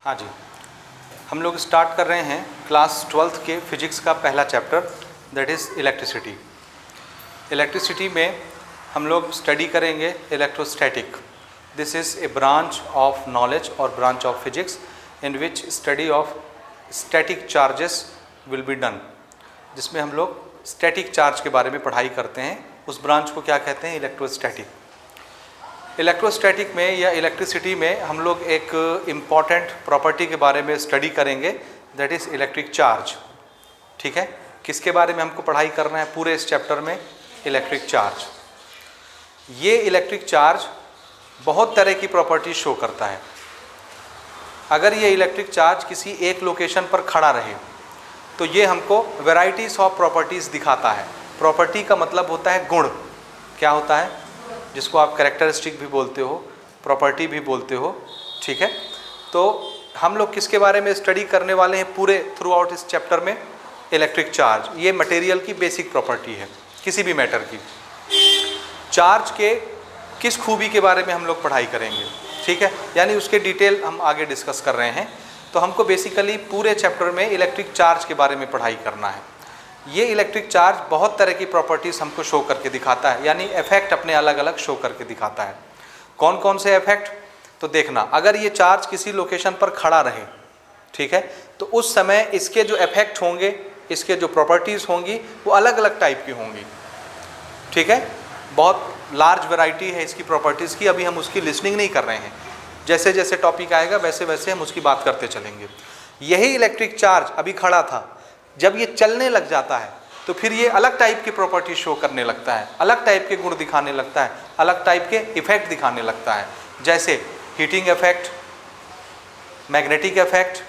हाँ जी, हम लोग स्टार्ट कर रहे हैं क्लास 12th के फिजिक्स का पहला chapter, that is electricity. Electricity में हम लोग स्टडी करेंगे electrostatic. This is a branch of knowledge और branch of physics in which study of static charges will be done, जिसमें हम लोग स्टैटिक चार्ज के बारे में पढ़ाई करते हैं। उस ब्रांच को क्या कहते हैं? इलेक्ट्रोस्टैटिक। इलेक्ट्रोस्टैटिक में या इलेक्ट्रिसिटी में हम लोग एक इम्पॉर्टेंट प्रॉपर्टी के बारे में स्टडी करेंगे, दैट इज़ इलेक्ट्रिक चार्ज। ठीक है, किसके बारे में हमको पढ़ाई करना है पूरे इस चैप्टर में? Electric charge. ये इलेक्ट्रिक चार्ज बहुत तरह की प्रॉपर्टी शो करता है। अगर ये इलेक्ट्रिक चार्ज किसी एक लोकेशन पर खड़ा रहे तो ये हमको वेराइटीज़ ऑफ प्रॉपर्टीज़ दिखाता है। प्रॉपर्टी का मतलब होता है गुण। क्या होता है? जिसको आप कैरेक्टरिस्टिक भी बोलते हो, प्रॉपर्टी भी बोलते हो। ठीक है, तो हम लोग किसके बारे में स्टडी करने वाले हैं पूरे थ्रू आउट इस चैप्टर में? Electric charge. ये मटेरियल की बेसिक प्रॉपर्टी है, किसी भी मैटर की। चार्ज के किस खूबी के बारे में हम लोग पढ़ाई करेंगे, ठीक है, यानी उसके डिटेल हम आगे डिस्कस कर रहे हैं। तो हमको बेसिकली पूरे चैप्टर में इलेक्ट्रिक चार्ज के बारे में पढ़ाई करना है। ये इलेक्ट्रिक चार्ज बहुत तरह की प्रॉपर्टीज़ हमको शो करके दिखाता है, यानी इफेक्ट अपने अलग अलग शो करके दिखाता है। कौन कौन से इफेक्ट? तो देखना, अगर ये चार्ज किसी लोकेशन पर खड़ा रहे, ठीक है, तो उस समय इसके जो इफेक्ट होंगे, इसके जो प्रॉपर्टीज़ होंगी, वो अलग अलग टाइप की होंगी। ठीक है, बहुत लार्ज वैरायटी है इसकी प्रॉपर्टीज़ की। अभी हम उसकी लिस्निंग नहीं कर रहे हैं, जैसे जैसे टॉपिक आएगा वैसे वैसे हम उसकी बात करते चलेंगे। यही इलेक्ट्रिक चार्ज अभी खड़ा था, जब ये चलने लग जाता है तो फिर ये अलग टाइप की प्रॉपर्टी शो करने लगता है, अलग टाइप के गुण दिखाने लगता है, अलग टाइप के इफेक्ट दिखाने लगता है, जैसे हीटिंग इफेक्ट, मैग्नेटिक इफेक्ट,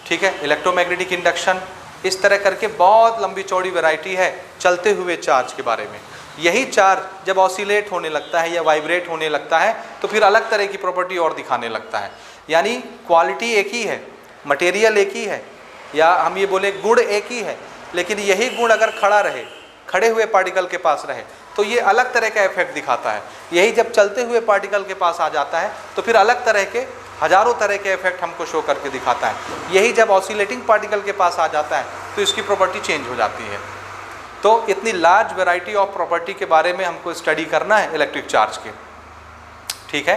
ठीक है, इलेक्ट्रोमैग्नेटिक इंडक्शन। इस तरह करके बहुत लंबी चौड़ी वैरायटी है चलते हुए चार्ज के बारे में। यही चार्ज जब ऑसिलेट होने लगता है या वाइब्रेट होने लगता है तो फिर अलग तरह की प्रॉपर्टी और दिखाने लगता है। यानी क्वालिटी एक ही है, मटेरियल एक ही है, या हम ये बोले गुण एक ही है, लेकिन यही गुण अगर खड़ा रहे, खड़े हुए पार्टिकल के पास रहे, तो ये अलग तरह का इफेक्ट दिखाता है। यही जब चलते हुए पार्टिकल के पास आ जाता है तो फिर अलग तरह के, हजारों तरह के इफेक्ट हमको शो करके दिखाता है। यही जब ऑसिलेटिंग पार्टिकल के पास आ जाता है तो इसकी प्रॉपर्टी चेंज हो जाती है। तो इतनी लार्ज वैरायटी ऑफ प्रॉपर्टी के बारे में हमको स्टडी करना है इलेक्ट्रिक चार्ज के। ठीक है,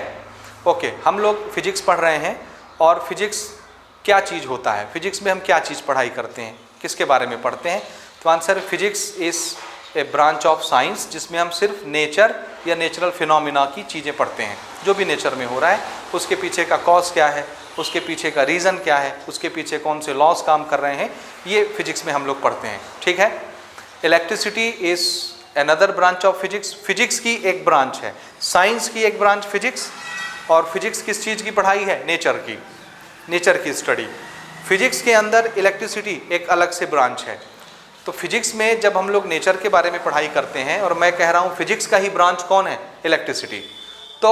ओके, हम लोग फिजिक्स पढ़ रहे हैं, और फिजिक्स क्या चीज़ होता है, फिजिक्स में हम क्या चीज़ पढ़ाई करते हैं, किसके बारे में पढ़ते हैं? तो answer, physics is a branch of science, जिसमें हम सिर्फ नेचर या नेचुरल फिनोमिना की चीज़ें पढ़ते हैं। जो भी नेचर में हो रहा है उसके पीछे का कॉज क्या है, उसके पीछे का रीज़न क्या है, उसके पीछे कौन से लॉस काम कर रहे हैं, ये फिजिक्स में हम लोग पढ़ते हैं। ठीक है, electricity is another branch of physics. Physics की एक ब्रांच है, साइंस की एक ब्रांच फिजिक्स। और फिजिक्स किस चीज़ की पढ़ाई है? नेचर की, नेचर की स्टडी। फिजिक्स के अंदर इलेक्ट्रिसिटी एक अलग से ब्रांच है। तो फिजिक्स में जब हम लोग नेचर के बारे में पढ़ाई करते हैं, और मैं कह रहा हूँ फिजिक्स का ही ब्रांच कौन है? इलेक्ट्रिसिटी। तो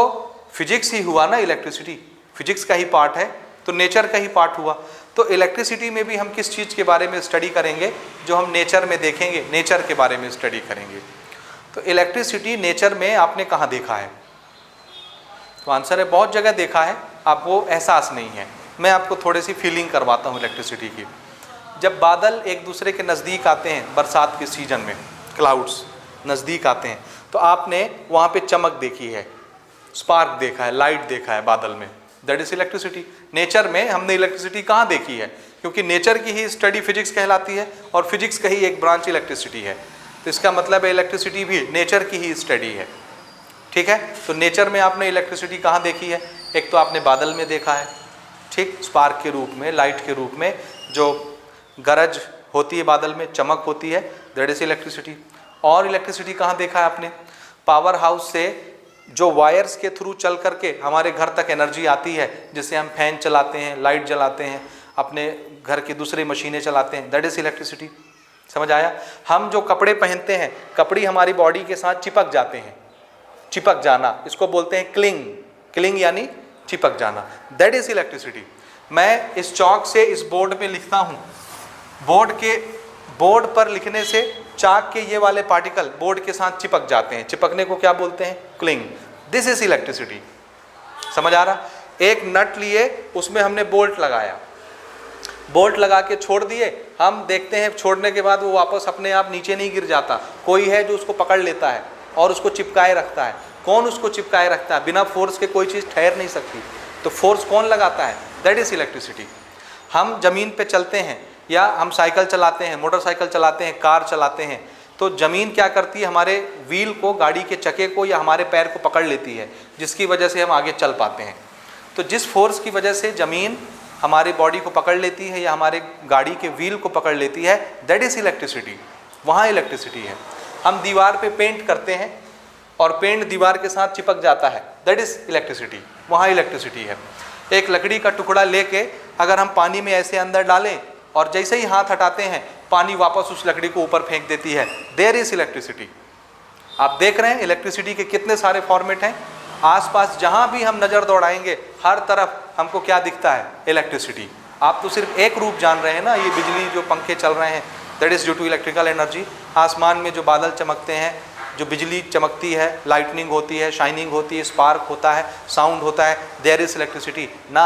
फिजिक्स ही हुआ ना इलेक्ट्रिसिटी, फिजिक्स का ही पार्ट है, तो नेचर का ही पार्ट हुआ। तो इलेक्ट्रिसिटी में भी हम किस चीज़ के बारे में स्टडी करेंगे? जो हम नेचर में देखेंगे, नेचर के बारे में स्टडी करेंगे। तो इलेक्ट्रिसिटी नेचर में आपने कहाँ देखा है? तो आंसर है, बहुत जगह देखा है, आपको एहसास नहीं है। मैं आपको थोड़ी सी फीलिंग करवाता हूँ इलेक्ट्रिसिटी की। जब बादल एक दूसरे के नज़दीक आते हैं, बरसात के सीजन में क्लाउड्स नज़दीक आते हैं, तो आपने वहाँ पे चमक देखी है, स्पार्क देखा है, लाइट देखा है बादल में, दैट इज़ इलेक्ट्रिसिटी। नेचर में हमने इलेक्ट्रिसिटी कहाँ देखी है? क्योंकि नेचर की ही स्टडी फिजिक्स कहलाती है, और फिजिक्स का ही एक ब्रांच इलेक्ट्रिसिटी है। तो इसका मतलब है इलेक्ट्रिसिटी भी नेचर की ही स्टडी है। ठीक है, तो नेचर में आपने इलेक्ट्रिसिटी कहाँ देखी है? एक तो आपने बादल में देखा है, ठीक, स्पार्क के रूप में, लाइट के रूप में, जो गरज होती है बादल में, चमक होती है, दैट इज इलेक्ट्रिसिटी। और इलेक्ट्रिसिटी कहाँ देखा है आपने? पावर हाउस से जो वायर्स के थ्रू चल करके हमारे घर तक एनर्जी आती है, जिससे हम फैन चलाते हैं, लाइट जलाते हैं, अपने घर की दूसरी मशीनें चलाते हैं, दैट इज इलेक्ट्रिसिटी। समझ आया? हम जो कपड़े पहनते हैं, कपड़े हमारी बॉडी के साथ चिपक जाते हैं, चिपक जाना, इसको बोलते हैं क्लिंग। क्लिंग यानी चिपक जाना, दैट इज इलेक्ट्रिसिटी। मैं इस चौक से इस बोर्ड पे लिखता हूँ, बोर्ड पर लिखने से चाक के ये वाले पार्टिकल बोर्ड के साथ चिपक जाते हैं, चिपकने को क्या बोलते हैं? क्लिंग। This is electricity. समझ आ रहा? एक नट लिए, उसमें हमने बोल्ट लगाया, बोल्ट लगा के छोड़ दिए, हम देखते हैं छोड़ने के बाद वो वापस अपने आप नीचे नहीं गिर जाता, कोई है जो उसको पकड़ लेता है और उसको चिपकाए रखता है। कौन उसको चिपकाए रखता है? बिना फोर्स के कोई चीज़ ठहर नहीं सकती, तो फोर्स कौन लगाता है? That is electricity. हम ज़मीन पे चलते हैं या हम साइकिल चलाते हैं, मोटरसाइकिल चलाते हैं, कार चलाते हैं, तो ज़मीन क्या करती है? हमारे व्हील को, गाड़ी के चक्के को या हमारे पैर को पकड़ लेती है, जिसकी वजह से हम आगे चल पाते हैं। तो जिस फोर्स की वजह से ज़मीन हमारी बॉडी को पकड़ लेती है या हमारे गाड़ी के व्हील को पकड़ लेती है, दैट इज़ इलेक्ट्रिसिटी। वहाँ इलेक्ट्रिसिटी है। हम दीवार पे पेंट करते हैं और पेंट दीवार के साथ चिपक जाता है, दैट इज़ इलेक्ट्रिसिटी, वहाँ इलेक्ट्रिसिटी है। एक लकड़ी का टुकड़ा लेके अगर हम पानी में ऐसे अंदर डालें और जैसे ही हाथ हटाते हैं पानी वापस उस लकड़ी को ऊपर फेंक देती है, देयर इज़ इलेक्ट्रिसिटी। आप देख रहे हैं इलेक्ट्रिसिटी के कितने सारे फॉर्मेट हैं। आसपास जहाँ भी हम नज़र दौड़ाएंगे हर तरफ हमको क्या दिखता है? इलेक्ट्रिसिटी। आप तो सिर्फ एक रूप जान रहे हैं ना, ये बिजली जो पंखे चल रहे हैं, that is due to electrical energy. आसमान में जो बादल चमकते हैं, जो बिजली चमकती है, लाइटनिंग होती है, शाइनिंग होती है, स्पार्क होता है, साउंड होता है, देयर इज़ इलेक्ट्रिसिटी। ना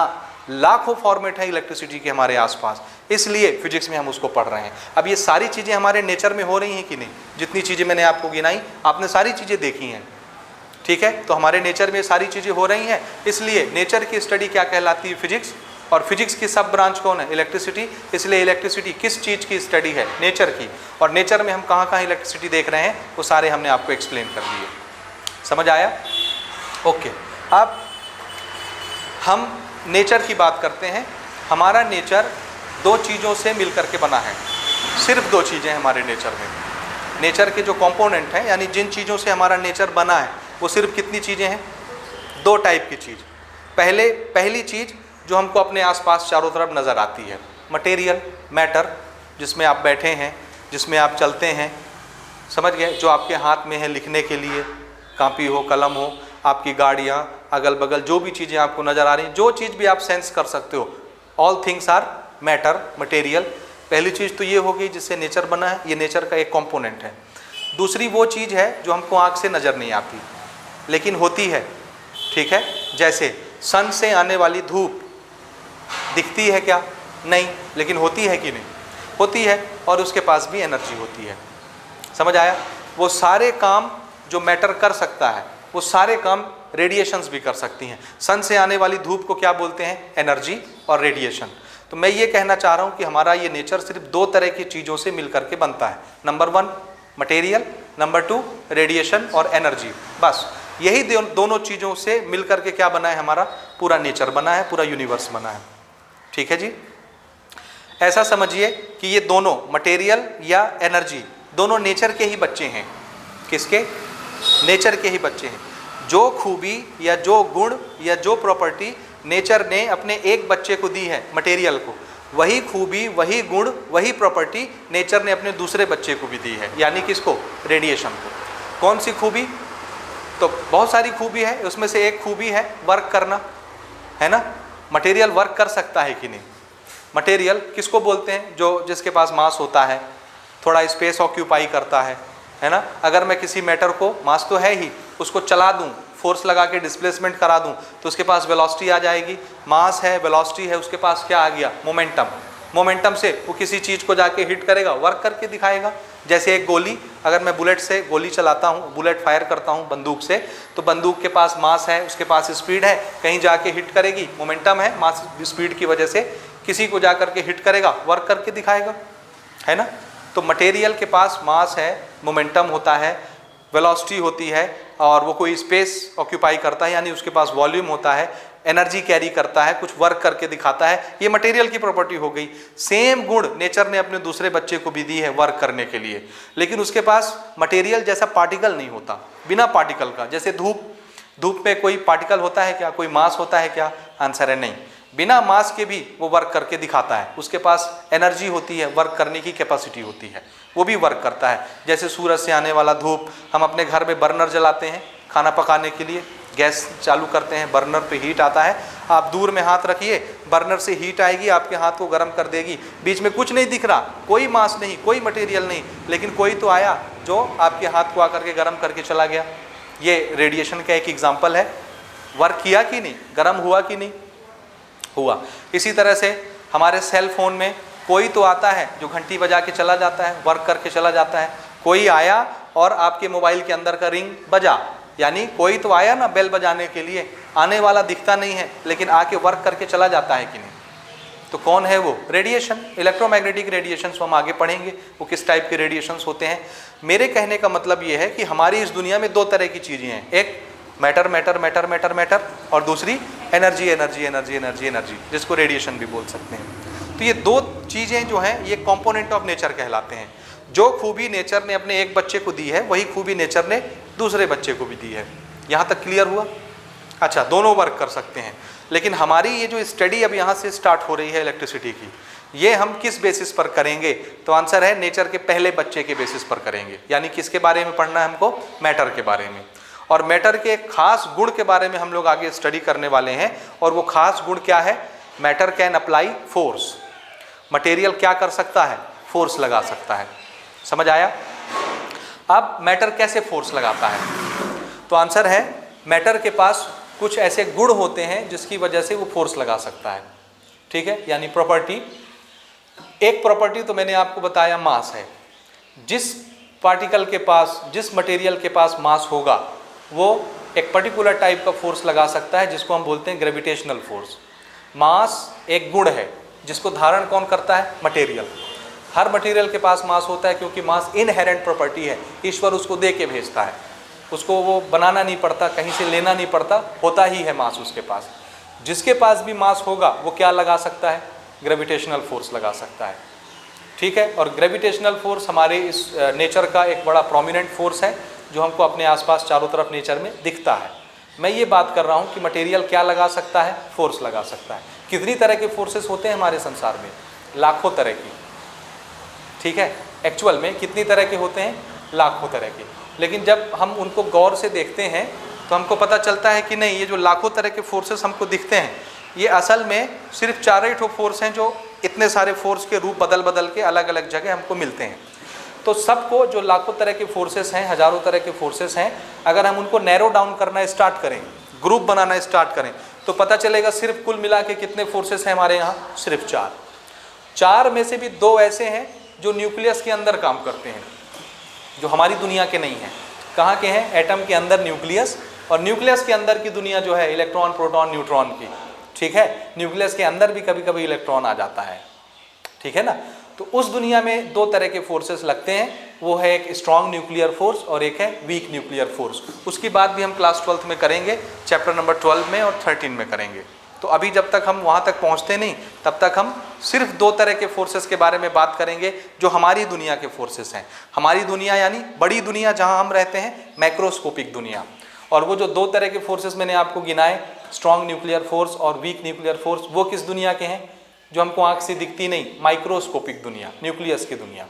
लाखों फॉर्मेट है इलेक्ट्रिसिटी के हमारे आसपास, इसलिए फिजिक्स में हम उसको पढ़ रहे हैं। अब ये सारी चीज़ें हमारे नेचर में हो रही हैं कि नहीं? जितनी चीज़ें मैंने आपको गिनाई, आपने सारी चीज़ें देखी हैं, ठीक है? तो हमारे नेचर में सारी चीज़ें हो रही हैं, इसलिए नेचर की स्टडी क्या कहलाती है? फिजिक्स। और फिजिक्स की सब ब्रांच कौन है? इलेक्ट्रिसिटी। इसलिए इलेक्ट्रिसिटी किस चीज़ की स्टडी है? नेचर की। और नेचर में हम कहाँ कहाँ इलेक्ट्रिसिटी देख रहे हैं वो सारे हमने आपको एक्सप्लेन कर दिए। समझ आया? ओके। अब हम नेचर की बात करते हैं। हमारा नेचर दो चीज़ों से मिलकर के बना है, सिर्फ दो चीज़ें हमारे नेचर में। नेचर के जो कंपोनेंट हैं, यानी जिन चीज़ों से हमारा नेचर बना है, वो सिर्फ कितनी चीज़ें हैं? दो टाइप की चीज़। पहली चीज़ जो हमको अपने आसपास चारों तरफ नज़र आती है, मटेरियल, मैटर, जिसमें आप बैठे हैं, जिसमें आप चलते हैं, समझ गए? जो आपके हाथ में है लिखने के लिए, कापी हो, कलम हो, आपकी गाड़ियाँ, अगल बगल जो भी चीज़ें आपको नज़र आ रही हैं, जो चीज़ भी आप सेंस कर सकते हो, all things are matter, material. पहली चीज़ तो ये होगी जिससे नेचर बना है, ये नेचर का एक कंपोनेंट है। दूसरी वो चीज़ है जो हमको आँख से नज़र नहीं आती लेकिन होती है, ठीक है? जैसे सन से आने वाली धूप दिखती है क्या? नहीं, लेकिन होती है कि नहीं? होती है, और उसके पास भी एनर्जी होती है। समझ आया? वो सारे काम जो मैटर कर सकता है, वो सारे काम रेडिएशंस भी कर सकती हैं। सन से आने वाली धूप को क्या बोलते हैं? एनर्जी और रेडिएशन। तो मैं ये कहना चाह रहा हूँ कि हमारा ये नेचर सिर्फ दो तरह की चीज़ों से मिलकर के बनता है। नंबर 1 मटेरियल, नंबर 2 रेडिएशन और एनर्जी। बस यही दोनों चीज़ों से मिलकर के क्या बना है? हमारा पूरा नेचर बना है, पूरा यूनिवर्स बना है। ठीक है जी? ऐसा समझिए कि ये दोनों मटेरियल या एनर्जी दोनों नेचर के ही बच्चे हैं। किसके? नेचर के ही बच्चे हैं। जो खूबी या जो गुण या जो प्रॉपर्टी नेचर ने अपने एक बच्चे को दी है, मटेरियल को, वही खूबी, वही गुण, वही प्रॉपर्टी नेचर ने अपने दूसरे बच्चे को भी दी है। यानी किसको? रेडिएशन को। कौन सी खूबी? तो बहुत सारी खूबी है, उसमें से एक खूबी है वर्क करना, है ना? मटेरियल वर्क कर सकता है कि नहीं? मटेरियल किसको बोलते हैं? जो जिसके पास मास होता है, थोड़ा स्पेस ऑक्यूपाई करता है ना? अगर मैं किसी मैटर को, मास तो है ही, उसको चला दूं, फोर्स लगा के डिस्प्लेसमेंट करा दूं, तो उसके पास वेलोसिटी आ जाएगी। मास है, वेलोसिटी है, उसके पास क्या आ गया? मोमेंटम। मोमेंटम से वो किसी चीज़ को जाके हिट करेगा, वर्क करके दिखाएगा। जैसे एक गोली, अगर मैं बुलेट से गोली चलाता हूँ, बुलेट फायर करता हूँ बंदूक से, तो बंदूक के पास मास है, उसके पास स्पीड है, कहीं जाके हिट करेगी, मोमेंटम है, मास स्पीड की वजह से किसी को जाकर के हिट करेगा, वर्क करके दिखाएगा, है ना? तो मटेरियल के पास मास है, मोमेंटम होता है, वेलोसिटी होती है, और वो कोई स्पेस ऑक्यूपाई करता है, यानी उसके पास वॉल्यूम होता है, एनर्जी कैरी करता है, कुछ वर्क करके दिखाता है। ये मटेरियल की प्रॉपर्टी हो गई। सेम गुण नेचर ने अपने दूसरे बच्चे को भी दी है वर्क करने के लिए, लेकिन उसके पास मटेरियल जैसा पार्टिकल नहीं होता, बिना पार्टिकल का। जैसे धूप में कोई पार्टिकल होता है क्या? कोई मास होता है क्या? आंसर है नहीं। बिना मास के भी वो वर्क करके दिखाता है। उसके पास एनर्जी होती है, वर्क करने की कैपेसिटी होती है, वो भी वर्क करता है। जैसे सूरज से आने वाला धूप, हम अपने घर में बर्नर जलाते हैं खाना पकाने के लिए, गैस चालू करते हैं, बर्नर पे हीट आता है, आप दूर में हाथ रखिए, बर्नर से हीट आएगी, आपके हाथ को गर्म कर देगी। बीच में कुछ नहीं दिख रहा, कोई मास नहीं, कोई मटेरियल नहीं, लेकिन कोई तो आया जो आपके हाथ को आकर के गर्म करके चला गया। ये रेडिएशन का एक एग्जाम्पल है। वर्क किया कि नहीं? गर्म हुआ कि नहीं? हुआ। इसी तरह से हमारे सेल फोन में कोई तो आता है जो घंटी बजा के चला जाता है, वर्क करके चला जाता है, कोई आया और आपके मोबाइल के अंदर का रिंग बजा, यानी कोई तो आया ना बेल बजाने के लिए, आने वाला दिखता नहीं है लेकिन आके वर्क करके चला जाता है कि नहीं। तो कौन है वो? रेडिएशन, इलेक्ट्रोमैग्नेटिक रेडिएशंस हम आगे पढ़ेंगे वो किस टाइप के रेडिएशंस होते हैं। मेरे कहने का मतलब ये है कि हमारी इस दुनिया में दो तरह की चीज़ें हैं, एक matter matter matter matter matter और दूसरी energy energy energy energy energy, जिसको रेडिएशन भी बोल सकते हैं। तो ये दो चीज़ें जो हैं ये कंपोनेंट ऑफ नेचर कहलाते हैं। जो खूबी नेचर ने अपने एक बच्चे को दी है वही खूबी नेचर ने दूसरे बच्चे को भी दी है। यहाँ तक क्लियर हुआ? अच्छा, दोनों वर्क कर सकते हैं। लेकिन हमारी ये जो स्टडी अब यहाँ से स्टार्ट हो रही है इलेक्ट्रिसिटी की, ये हम किस बेसिस पर करेंगे? तो आंसर है नेचर के पहले बच्चे के बेसिस पर करेंगे। यानी किसके बारे में पढ़ना है हमको? मैटर के बारे में। और मैटर के खास गुण के बारे में हम लोग आगे स्टडी करने वाले हैं। और वो खास गुण क्या है? Matter can apply force. Material क्या कर सकता है? फोर्स लगा सकता है। समझ आया? अब मैटर कैसे फोर्स लगाता है? तो आंसर है मैटर के पास कुछ ऐसे गुण होते हैं जिसकी वजह से वो फोर्स लगा सकता है। ठीक है, यानी प्रॉपर्टी। एक प्रॉपर्टी तो मैंने आपको बताया मास है। जिस पार्टिकल के पास, जिस मटेरियल के पास मास होगा वो एक पर्टिकुलर टाइप का फोर्स लगा सकता है जिसको हम बोलते हैं ग्रेविटेशनल फोर्स। मास एक गुण है जिसको धारण कौन करता है? मटेरियल। हर मटेरियल के पास मास होता है क्योंकि मास इनहेरेंट प्रॉपर्टी है, ईश्वर उसको दे के भेजता है, उसको वो बनाना नहीं पड़ता, कहीं से लेना नहीं पड़ता, होता ही है मास उसके पास। जिसके पास भी मास होगा वो क्या लगा सकता है? ग्रेविटेशनल फोर्स लगा सकता है। ठीक है, और ग्रेविटेशनल फोर्स हमारे इस नेचर का एक बड़ा प्रोमिनेंट फोर्स है जो हमको अपने आसपास चारों तरफ नेचर में दिखता है। मैं ये बात कर रहा हूँ कि मटेरियल क्या लगा सकता है? फोर्स लगा सकता है। कितनी तरह के फोर्सेस होते हैं हमारे संसार में? लाखों तरह की। ठीक है, एक्चुअल में कितनी तरह के होते हैं? लाखों तरह के। लेकिन जब हम उनको गौर से देखते हैं तो हमको पता चलता है कि नहीं, ये जो लाखों तरह के फोर्सेस हमको दिखते हैं ये असल में सिर्फ 4 ही ठो फोर्स हैं जो इतने सारे फोर्स के रूप बदल बदल के अलग अलग जगह हमको मिलते हैं। तो सबको जो लाखों तरह के फोर्सेस हैं, हज़ारों तरह के फोर्सेस हैं, अगर हम उनको नैरो डाउन करना स्टार्ट करें, ग्रुप बनाना स्टार्ट करें, तो पता चलेगा सिर्फ कुल मिला के कितने फोर्सेस हैं हमारे यहाँ? सिर्फ 4। 4 में से भी 2 ऐसे हैं जो न्यूक्लियस के अंदर काम करते हैं, जो हमारी दुनिया के नहीं हैं। कहाँ के हैं? एटम के अंदर न्यूक्लियस, और न्यूक्लियस के अंदर की दुनिया जो है इलेक्ट्रॉन, प्रोटॉन, न्यूट्रॉन की। ठीक है, न्यूक्लियस के अंदर भी कभी कभी इलेक्ट्रॉन आ जाता है। ठीक है ना? तो उस दुनिया में 2 तरह के फोर्सेस लगते हैं, वो है एक स्ट्रॉन्ग न्यूक्लियर फोर्स और एक है वीक न्यूक्लियर फोर्स। उसकी बात भी हम क्लास 12th में करेंगे, चैप्टर नंबर 12 में और 13 में करेंगे। तो अभी जब तक हम वहाँ तक पहुँचते नहीं तब तक हम सिर्फ 2 तरह के फोर्सेस के बारे में बात करेंगे जो हमारी दुनिया के फोर्सेस हैं। हमारी दुनिया यानी बड़ी दुनिया जहाँ हम रहते हैं, मैक्रोस्कोपिक दुनिया। और वो जो 2 तरह के फोर्सेस मैंने आपको गिनाए, स्ट्रॉन्ग न्यूक्लियर फोर्स और वीक न्यूक्लियर फोर्स, वो किस दुनिया के हैं? जो हमको आँख से दिखती नहीं, माइक्रोस्कोपिक दुनिया, न्यूक्लियस की दुनिया।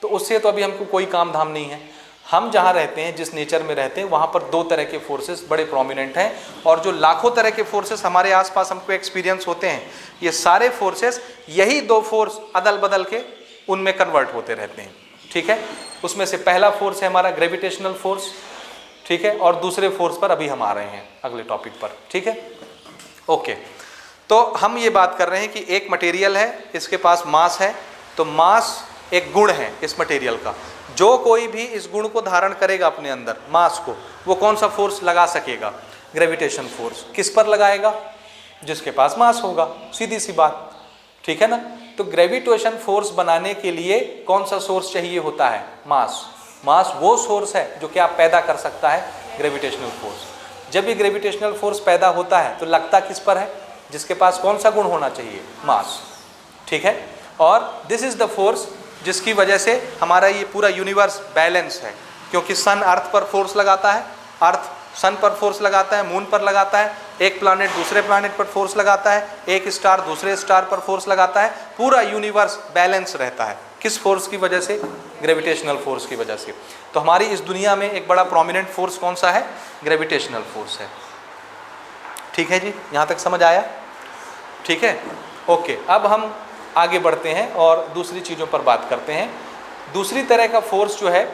तो उससे तो अभी हमको कोई काम धाम नहीं है। हम जहाँ रहते हैं, जिस नेचर में रहते हैं, वहाँ पर 2 तरह के फोर्सेस बड़े प्रोमिनेंट हैं। और जो लाखों तरह के फोर्सेस हमारे आसपास हमको एक्सपीरियंस होते हैं, ये सारे फोर्सेस यही 2 फोर्स अदल बदल के उनमें कन्वर्ट होते रहते हैं। ठीक है, उसमें से पहला फोर्स है हमारा ग्रेविटेशनल फोर्स। ठीक है, और दूसरे फोर्स पर अभी हम आ रहे हैं अगले टॉपिक पर। ठीक है, ओके। तो हम ये बात कर रहे हैं कि एक मटेरियल है, इसके पास मास है, तो मास एक गुण है इस मटेरियल का। जो कोई भी इस गुण को धारण करेगा अपने अंदर, मास को, वो कौन सा फोर्स लगा सकेगा? Gravitation force. किस पर लगाएगा? जिसके पास मास होगा, सीधी सी बात। ठीक है ना? तो ग्रेविटेशन फोर्स बनाने के लिए कौन सा सोर्स चाहिए होता है? मास। मास वो सोर्स है जो क्या पैदा कर सकता है? Gravitational force. जब ये ग्रेविटेशनल फोर्स पैदा होता है तो लगता किस पर है? जिसके पास कौन सा गुण होना चाहिए? मास। ठीक है, और दिस इज द फोर्स जिसकी वजह से हमारा ये पूरा यूनिवर्स बैलेंस है। क्योंकि सन अर्थ पर फोर्स लगाता है, अर्थ सन पर फोर्स लगाता है, मून पर लगाता है, एक प्लैनेट दूसरे प्लैनेट पर फोर्स लगाता है, एक स्टार दूसरे स्टार पर फोर्स लगाता है, पूरा यूनिवर्स बैलेंस रहता है। किस फोर्स की वजह से? ग्रेविटेशनल फोर्स की वजह से। तो हमारी इस दुनिया में एक बड़ा प्रोमिनेंट फोर्स कौन सा है? ग्रेविटेशनल फोर्स है। ठीक है जी, यहाँ तक समझ आया? ठीक है, ओके। अब हम आगे बढ़ते हैं और दूसरी चीज़ों पर बात करते हैं। दूसरी तरह का फोर्स जो है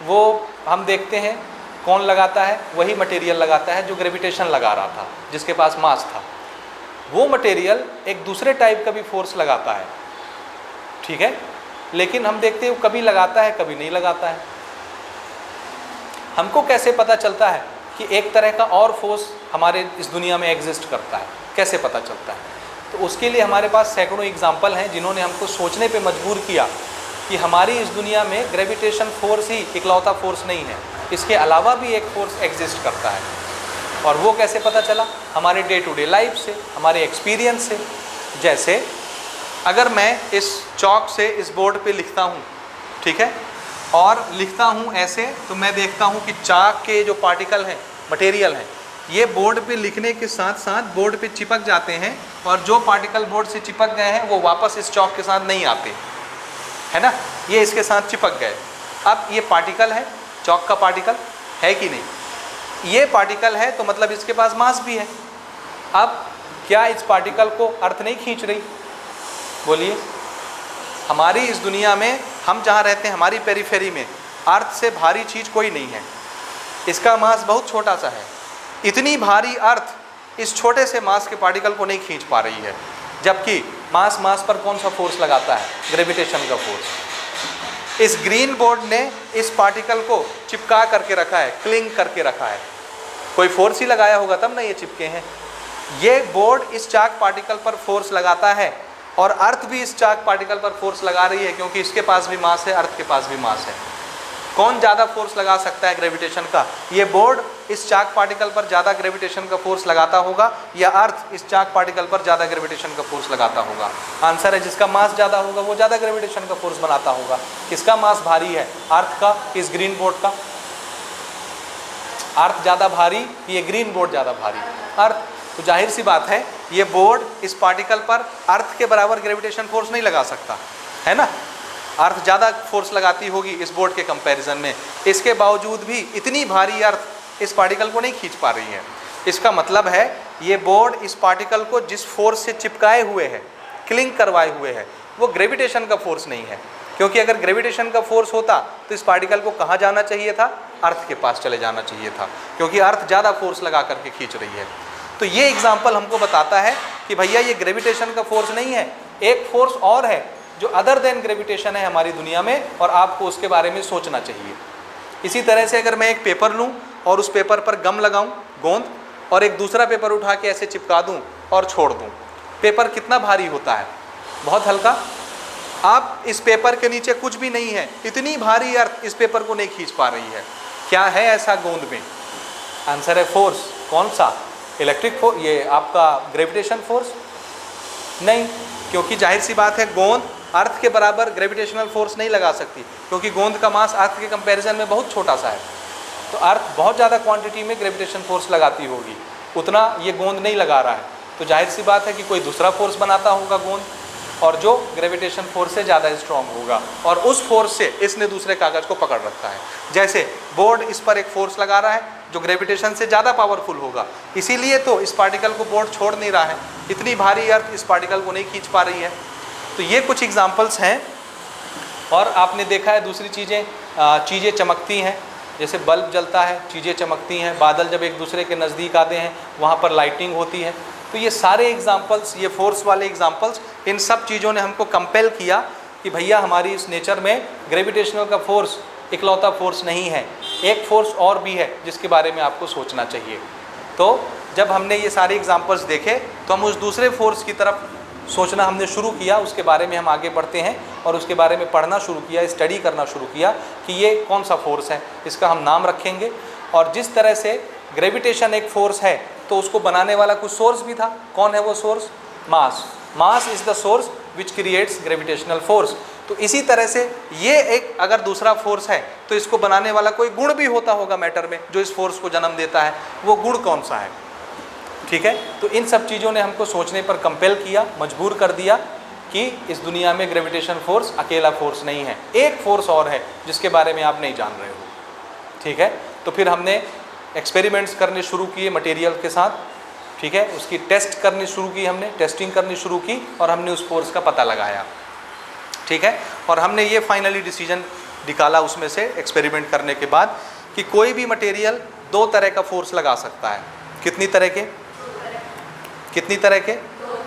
वो हम देखते हैं कौन लगाता है? वही मटेरियल लगाता है जो ग्रेविटेशन लगा रहा था, जिसके पास मास था। वो मटेरियल एक दूसरे टाइप का भी फोर्स लगाता है, ठीक है, लेकिन हम देखते हैं वो कभी लगाता है कभी नहीं लगाता है। हमको कैसे पता चलता है कि एक तरह का और फोर्स हमारे इस दुनिया में एग्जिस्ट करता है, कैसे पता चलता है? तो उसके लिए हमारे पास सैकड़ों एग्जाम्पल हैं जिन्होंने हमको सोचने पे मजबूर किया कि हमारी इस दुनिया में ग्रेविटेशन फोर्स ही इकलौता फोर्स नहीं है, इसके अलावा भी एक फोर्स एग्जिस्ट करता है। और वो कैसे पता चला? हमारे डे टू डे लाइफ से, हमारे एक्सपीरियंस से। जैसे अगर मैं इस चॉक से इस बोर्ड पे लिखता हूँ, ठीक है, और लिखता हूँ ऐसे, तो मैं देखता हूँ कि चाक के जो पार्टिकल हैं, मटेरियल हैं, ये बोर्ड पे लिखने के साथ साथ बोर्ड पे चिपक जाते हैं, और जो पार्टिकल बोर्ड से चिपक गए हैं वो वापस इस चॉक के साथ नहीं आते, है ना, ये इसके साथ चिपक गए। अब ये पार्टिकल है, चॉक का पार्टिकल है कि नहीं? ये पार्टिकल है तो मतलब इसके पास मास भी है। अब क्या इस पार्टिकल को अर्थ नहीं खींच रही? बोलिए। हमारी इस दुनिया में, हम जहाँ रहते हैं, हमारी पेरीफेरी में अर्थ से भारी चीज़ कोई नहीं है, इसका मास बहुत छोटा सा है। इतनी भारी अर्थ इस छोटे से मास के पार्टिकल को नहीं खींच पा रही है, जबकि मास पर कौन सा फोर्स लगाता है? ग्रेविटेशन का फोर्स। इस ग्रीन बोर्ड ने इस पार्टिकल को चिपका करके रखा है, क्लिंग करके रखा है, कोई फोर्स ही लगाया होगा तब ना ये चिपके हैं। ये बोर्ड इस चाक पार्टिकल पर फोर्स लगाता है, और अर्थ भी इस चाक पार्टिकल पर फोर्स लगा रही है, क्योंकि इसके पास भी मास है, अर्थ के पास भी मास है। कौन ज़्यादा फोर्स लगा सकता है ग्रेविटेशन का? ये बोर्ड इस चाक पार्टिकल पर ज़्यादा ग्रेविटेशन का फोर्स लगाता होगा, या अर्थ इस चाक पार्टिकल पर ज़्यादा ग्रेविटेशन का फोर्स लगाता होगा? आंसर है जिसका मास ज़्यादा होगा वो ज़्यादा ग्रेविटेशन का फोर्स बनाता होगा। किसका मास भारी है? अर्थ का, इस ग्रीन बोर्ड का? अर्थ ज़्यादा भारी, ये ग्रीन बोर्ड ज़्यादा भारी? अर्थ। तो जाहिर सी बात है ये बोर्ड इस पार्टिकल पर अर्थ के बराबर ग्रेविटेशन फोर्स नहीं लगा सकता, है ना। अर्थ ज़्यादा फोर्स लगाती होगी इस बोर्ड के कंपैरिजन में, इसके बावजूद भी इतनी भारी अर्थ इस पार्टिकल को नहीं खींच पा रही है। इसका मतलब है ये बोर्ड इस पार्टिकल को जिस फोर्स से चिपकाए हुए है, क्लिंग करवाए हुए है, वो ग्रेविटेशन का फोर्स नहीं है। क्योंकि अगर ग्रेविटेशन का फोर्स होता तो इस पार्टिकल को कहाँ जाना चाहिए था? अर्थ के पास चले जाना चाहिए था, क्योंकि अर्थ ज़्यादा फोर्स लगा करके खींच रही है। तो ये एग्जाम्पल हमको बताता है कि भैया ये ग्रेविटेशन का फोर्स नहीं है, एक फोर्स और है जो अदर देन ग्रेविटेशन है हमारी दुनिया में, और आपको उसके बारे में सोचना चाहिए। इसी तरह से अगर मैं एक पेपर लूँ और उस पेपर पर गम लगाऊँ, गोंद, और एक दूसरा पेपर उठा के ऐसे चिपका दूँ और छोड़ दूँ, पेपर कितना भारी होता है? बहुत हल्का। अब इस पेपर के नीचे कुछ भी नहीं है, इतनी भारी अर्थ इस पेपर को नहीं खींच पा रही है। क्या है ऐसा गोंद में? आंसर है फोर्स। कौन सा? इलेक्ट्रिक फोर्स, ये आपका ग्रेविटेशन फोर्स नहीं, क्योंकि जाहिर सी बात है गोंद अर्थ के बराबर ग्रेविटेशनल फोर्स नहीं लगा सकती, क्योंकि गोंद का मास अर्थ के कंपैरिजन में बहुत छोटा सा है। तो अर्थ बहुत ज़्यादा क्वांटिटी में ग्रेविटेशन फोर्स लगाती होगी, उतना ये गोंद नहीं लगा रहा है। तो जाहिर सी बात है कि कोई दूसरा फोर्स बनाता होगा गोंद, और जो ग्रेविटेशन फोर्स से ज़्यादा स्ट्रॉन्ग होगा, और उस फोर्स से इसने दूसरे कागज़ को पकड़ रखा है। जैसे बोर्ड इस पर एक फोर्स लगा रहा है जो ग्रेविटेशन से ज़्यादा पावरफुल होगा, इसीलिए तो इस पार्टिकल को बोर्ड छोड़ नहीं रहा है, इतनी भारी अर्थ इस पार्टिकल को नहीं खींच पा रही है। तो ये कुछ एग्जाम्पल्स हैं। और आपने देखा है दूसरी चीज़ें चमकती हैं, जैसे बल्ब जलता है, चीज़ें चमकती हैं, बादल जब एक दूसरे के नज़दीक आते हैं वहाँ पर लाइटिंग होती है। तो ये सारे एग्जाम्पल्स, ये फोर्स वाले एग्जाम्पल्स, इन सब चीज़ों ने हमको कंपेल किया कि भैया हमारी इस नेचर में ग्रेविटेशनल का फोर्स इकलौता फोर्स नहीं है, एक फोर्स और भी है जिसके बारे में आपको सोचना चाहिए। तो जब हमने ये सारे एग्जाम्पल्स देखे तो हम उस दूसरे फोर्स की तरफ सोचना हमने शुरू किया, उसके बारे में हम आगे बढ़ते हैं और उसके बारे में पढ़ना शुरू किया, स्टडी करना शुरू किया कि ये कौन सा फोर्स है, इसका हम नाम रखेंगे। और जिस तरह से ग्रेविटेशन एक फोर्स है तो उसको बनाने वाला कुछ सोर्स भी था। कौन है वो source? Mass. Mass is the source which creates gravitational force. तो इसी तरह से ये एक अगर दूसरा फोर्स है तो इसको बनाने वाला कोई गुण भी होता होगा मैटर में जो इस फोर्स को जन्म देता है, वो गुण कौन सा है? ठीक है, तो इन सब चीज़ों ने हमको सोचने पर कंपेल किया, मजबूर कर दिया कि इस दुनिया में ग्रेविटेशन फोर्स अकेला फोर्स नहीं है, एक फोर्स और है जिसके बारे में आप नहीं जान रहे हो। ठीक है, तो फिर हमने एक्सपेरिमेंट्स करने शुरू किए मटेरियल के साथ। ठीक है, उसकी टेस्ट करनी शुरू की, हमने टेस्टिंग करनी शुरू की और हमने उस फोर्स का पता लगाया। ठीक है, और हमने ये फाइनली डिसीजन निकाला उसमें से एक्सपेरिमेंट करने के बाद कि कोई भी मटेरियल दो तरह का फोर्स लगा सकता है। कितनी तरह के? कितनी तरह के?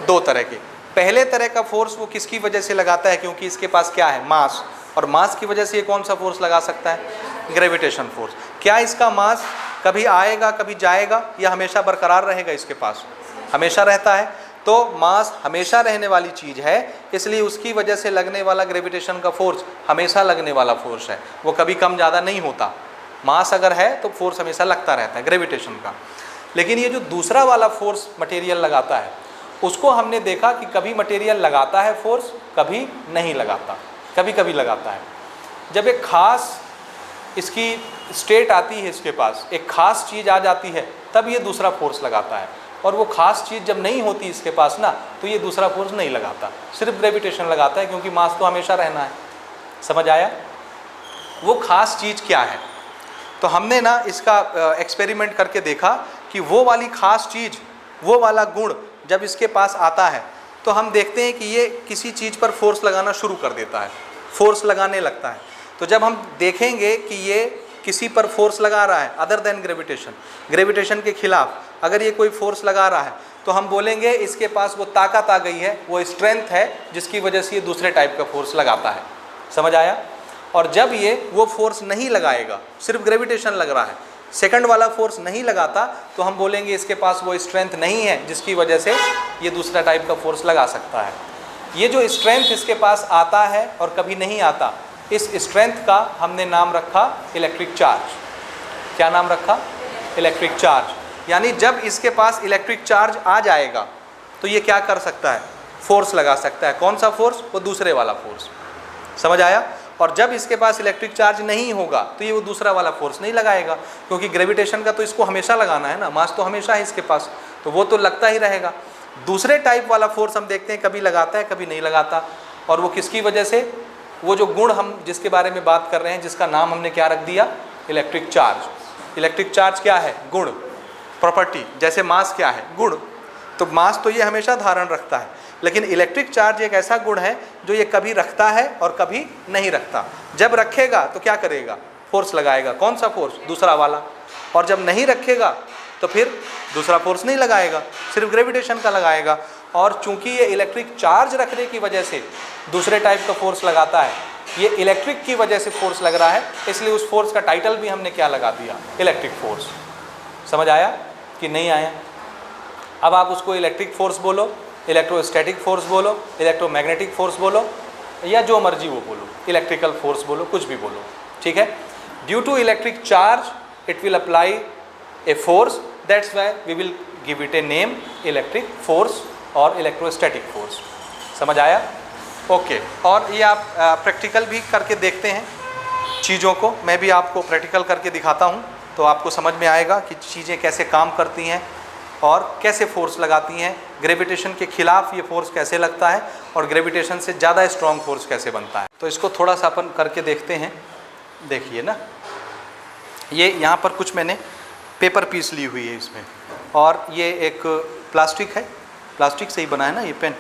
दो तरह के। पहले तरह का फोर्स वो किसकी वजह से लगाता है, क्योंकि इसके पास क्या है, मास, और मास की वजह से ये कौन सा फोर्स लगा सकता है, ग्रेविटेशन फोर्स। क्या इसका मास कभी आएगा कभी जाएगा या हमेशा बरकरार रहेगा, इसके पास हमेशा रहता है। तो मास हमेशा रहने वाली चीज़ है, इसलिए उसकी वजह से लगने वाला ग्रेविटेशन का फोर्स हमेशा लगने वाला फोर्स है, वो कभी कम ज़्यादा नहीं होता। मास अगर है तो फोर्स हमेशा लगता रहता है ग्रेविटेशन का। लेकिन ये जो दूसरा वाला फोर्स मटेरियल लगाता है, उसको हमने देखा कि कभी मटेरियल लगाता है फोर्स, कभी नहीं लगाता, कभी कभी लगाता है। जब एक खास इसकी स्टेट आती है, इसके पास एक खास चीज़ आ जाती है, तब ये दूसरा फोर्स लगाता है। और वो खास चीज़ जब नहीं होती इसके पास ना, तो ये दूसरा फोर्स नहीं लगाता, सिर्फ ग्रेविटेशन लगाता है, क्योंकि मास तो हमेशा रहना है। समझ आया? वो खास चीज़ क्या है? तो हमने ना इसका एक्सपेरिमेंट करके देखा कि वो वाली खास चीज़, वो वाला गुण जब इसके पास आता है, तो हम देखते हैं कि ये किसी चीज़ पर फोर्स लगाना शुरू कर देता है, फोर्स लगाने लगता है। तो जब हम देखेंगे कि ये किसी पर फोर्स लगा रहा है अदर देन ग्रेविटेशन, ग्रेविटेशन के खिलाफ अगर ये कोई फोर्स लगा रहा है, तो हम बोलेंगे इसके पास वो ताकत आ गई है, वो स्ट्रेंथ है, जिसकी वजह से ये दूसरे टाइप का फोर्स लगाता है। समझ आया? और जब ये वो फोर्स नहीं लगाएगा, सिर्फ ग्रेविटेशन लग रहा है, सेकंड वाला फोर्स नहीं लगाता, तो हम बोलेंगे इसके पास वो स्ट्रेंथ नहीं है, जिसकी वजह से ये दूसरा टाइप का फोर्स लगा सकता है। ये जो स्ट्रेंथ इसके पास आता है और कभी नहीं आता, इस स्ट्रेंथ का हमने नाम रखा इलेक्ट्रिक चार्ज। क्या नाम रखा? Electric charge. यानी जब इसके पास इलेक्ट्रिक चार्ज आ जाएगा, तो ये क्या कर सकता है, फोर्स लगा सकता है। कौन सा फोर्स? वो दूसरे वाला फोर्स। समझ आया? और जब इसके पास इलेक्ट्रिक चार्ज नहीं होगा, तो ये वो दूसरा वाला फोर्स नहीं लगाएगा, क्योंकि ग्रेविटेशन का तो इसको हमेशा लगाना है ना, मास तो हमेशा है इसके पास, तो वो तो लगता ही रहेगा। दूसरे टाइप वाला फोर्स हम देखते हैं कभी लगाता है कभी नहीं लगाता। और वो किसकी वजह से? वो जो गुण हम जिसके बारे में बात कर रहे हैं, जिसका नाम हमने क्या रख दिया, इलेक्ट्रिक चार्ज। इलेक्ट्रिक चार्ज क्या है? गुण, प्रॉपर्टी। जैसे मास क्या है? गुण। तो मास तो ये हमेशा धारण रखता है, लेकिन इलेक्ट्रिक चार्ज एक ऐसा गुण है जो ये कभी रखता है और कभी नहीं रखता। जब रखेगा तो क्या करेगा? फोर्स लगाएगा। कौन सा फोर्स? दूसरा वाला। और जब नहीं रखेगा तो फिर दूसरा फोर्स नहीं लगाएगा, सिर्फ ग्रेविटेशन का लगाएगा। और चूंकि ये इलेक्ट्रिक चार्ज रखने की वजह से दूसरे टाइप का फोर्स लगाता है, ये इलेक्ट्रिक की वजह से फोर्स लग रहा है, इसलिए उस फोर्स का टाइटल भी हमने क्या लगा दिया? Electric force. समझ आया कि नहीं आया? अब आप उसको इलेक्ट्रिक फोर्स बोलो, इलेक्ट्रोस्टैटिक फोर्स बोलो, इलेक्ट्रोमैग्नेटिक फोर्स बोलो, या जो मर्जी वो बोलो, इलेक्ट्रिकल फोर्स बोलो, कुछ भी बोलो, ठीक है। Due to electric charge it will apply a force, that's why we will give it a name electric force और इलेक्ट्रोस्टैटिक फोर्स। समझ आया? ओके। और ये आप प्रैक्टिकल भी करके देखते हैं चीज़ों को, मैं भी आपको प्रैक्टिकल करके दिखाता हूँ, तो आपको समझ में आएगा कि चीज़ें कैसे काम करती हैं और कैसे फोर्स लगाती हैं, ग्रेविटेशन के खिलाफ ये फोर्स कैसे लगता है और ग्रेविटेशन से ज़्यादा स्ट्रॉन्ग फोर्स कैसे बनता है। तो इसको थोड़ा सा अपन करके देखते हैं। देखिए ना, ये यहाँ पर कुछ मैंने पेपर पीस ली हुई है इसमें, और ये एक प्लास्टिक है, प्लास्टिक से ही बना है ना ये पेन।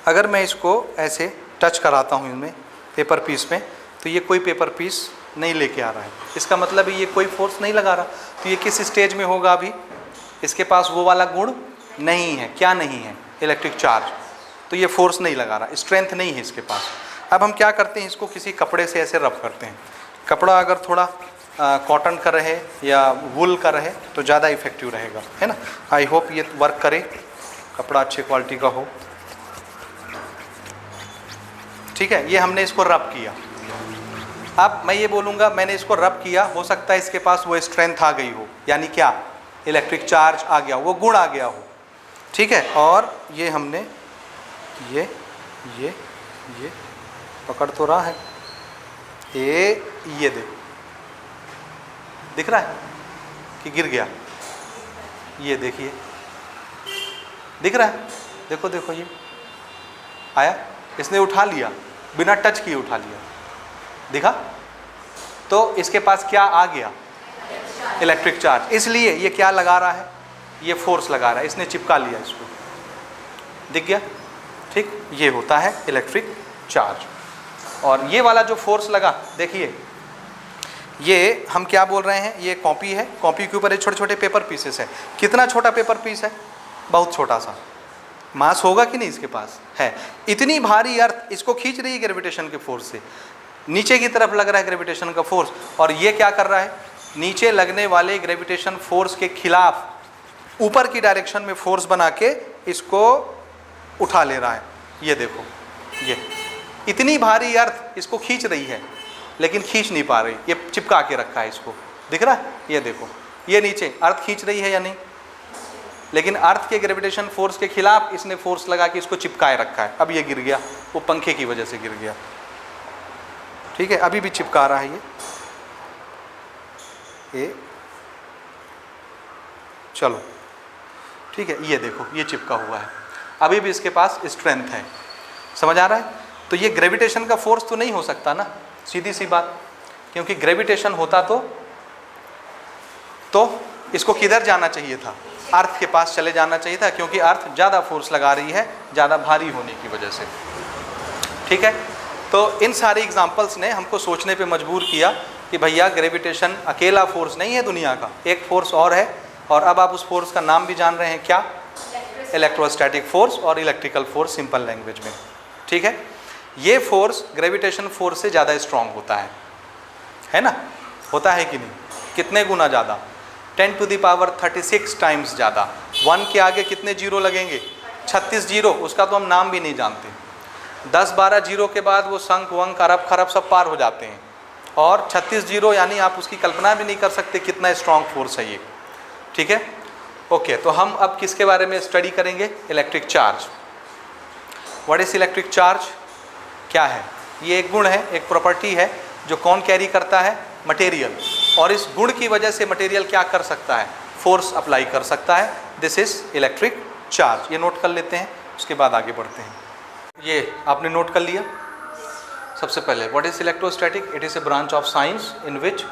अगर मैं इसको ऐसे टच कराता हूँ इनमें पेपर पीस में, तो ये कोई पेपर पीस नहीं लेके आ रहा है, इसका मतलब ये कोई फोर्स नहीं लगा रहा। तो ये किस स्टेज में होगा? अभी इसके पास वो वाला गुण नहीं है। क्या नहीं है? Electric charge. तो ये फोर्स नहीं लगा रहा, स्ट्रेंथ नहीं है इसके पास। अब हम क्या करते हैं, इसको किसी कपड़े से ऐसे रब करते हैं। कपड़ा अगर थोड़ा कॉटन का रहे या वूल का रहे तो ज़्यादा इफेक्टिव रहेगा, है ना। आई होप ये वर्क करे, कपड़ा अच्छे क्वालिटी का हो। ठीक है, ये हमने इसको रब किया। अब मैं ये बोलूँगा मैंने इसको रब किया, हो सकता है इसके पास वो स्ट्रेंथ आ गई हो, यानी क्या, इलेक्ट्रिक चार्ज आ गया, वो गुण आ गया हो। ठीक है, और ये हमने ये पकड़ तो रहा है, ये दिख रहा है कि गिर गया? ये देखिए, दिख रहा है, देखो देखो, ये आया, इसने उठा लिया, बिना टच किए उठा लिया, दिखा? तो इसके पास क्या आ गया? Electric charge. इसलिए ये क्या लगा रहा है? ये फोर्स लगा रहा है, इसने चिपका लिया इसको, दिख गया? ठीक, ये होता है इलेक्ट्रिक चार्ज। और ये वाला जो फोर्स लगा, देखिए ये हम क्या बोल रहे हैं, ये कॉपी है, कॉपी के ऊपर ये छोटे छोटे पेपर पीसेस है। कितना छोटा पेपर पीस है? बहुत छोटा सा, मास होगा कि नहीं इसके पास है। इतनी भारी अर्थ इसको खींच रही है ग्रेविटेशन के फोर्स से, नीचे की तरफ लग रहा है ग्रेविटेशन का फोर्स, और ये क्या कर रहा है, नीचे लगने वाले ग्रेविटेशन फोर्स के खिलाफ ऊपर की डायरेक्शन में फोर्स बना के इसको उठा ले रहा है। ये देखो, ये इतनी भारी अर्थ इसको खींच रही है लेकिन खींच नहीं पा रही, ये चिपका के रखा है इसको, दिख रहा है, ये देखो, ये नीचे अर्थ खींच रही है या नहीं, लेकिन अर्थ के ग्रेविटेशन फोर्स के खिलाफ इसने फोर्स लगा के इसको चिपकाए रखा है। अब ये गिर गया, वो पंखे की वजह से गिर गया, ठीक है, अभी भी चिपका रहा है ये चलो ठीक है, ये देखो ये चिपका हुआ है, अभी भी इसके पास स्ट्रेंथ है, समझ आ रहा है। तो ये ग्रेविटेशन का फोर्स तो नहीं हो सकता ना, सीधी सी बात, क्योंकि ग्रेविटेशन होता तो इसको किधर जाना चाहिए था, अर्थ के पास चले जाना चाहिए था, क्योंकि अर्थ ज़्यादा फोर्स लगा रही है ज़्यादा भारी होने की वजह से, ठीक है। तो इन सारे एग्जाम्पल्स ने हमको सोचने पे मजबूर किया कि भैया ग्रेविटेशन अकेला फोर्स नहीं है दुनिया का, एक फोर्स और है, और अब आप उस फोर्स का नाम भी जान रहे हैं, क्या, इलेक्ट्रोस्टैटिक फोर्स और इलेक्ट्रिकल फोर्स सिंपल लैंग्वेज में, ठीक है। ये फोर्स ग्रेविटेशन फोर्स से ज़्यादा स्ट्रॉन्ग होता है ना, होता है कि नहीं, कितने गुना ज़्यादा, 10⁻36 टाइम्स ज़्यादा। 1 के आगे कितने जीरो लगेंगे, 36 जीरो, उसका तो हम नाम भी नहीं जानते। 10-12 जीरो के बाद वो संख वंक अरब खरब सब पार हो जाते हैं, और 36 जीरो यानी आप उसकी कल्पना भी नहीं कर सकते कितना स्ट्रॉन्ग फोर्स है ये, ठीक है। ओके, तो हम अब किसके बारे में स्टडी करेंगे, electric charge. What is electric charge, क्या है, ये एक गुण है, एक प्रॉपर्टी है जो कौन कैरी करता है, मटेरियल, और इस गुण की वजह से मटेरियल क्या कर सकता है, फोर्स अप्लाई कर सकता है, दिस इज इलेक्ट्रिक चार्ज। ये नोट कर लेते हैं, उसके बाद आगे बढ़ते हैं। ये आपने नोट कर लिया। सबसे पहले what is electrostatic, it is a branch of science in which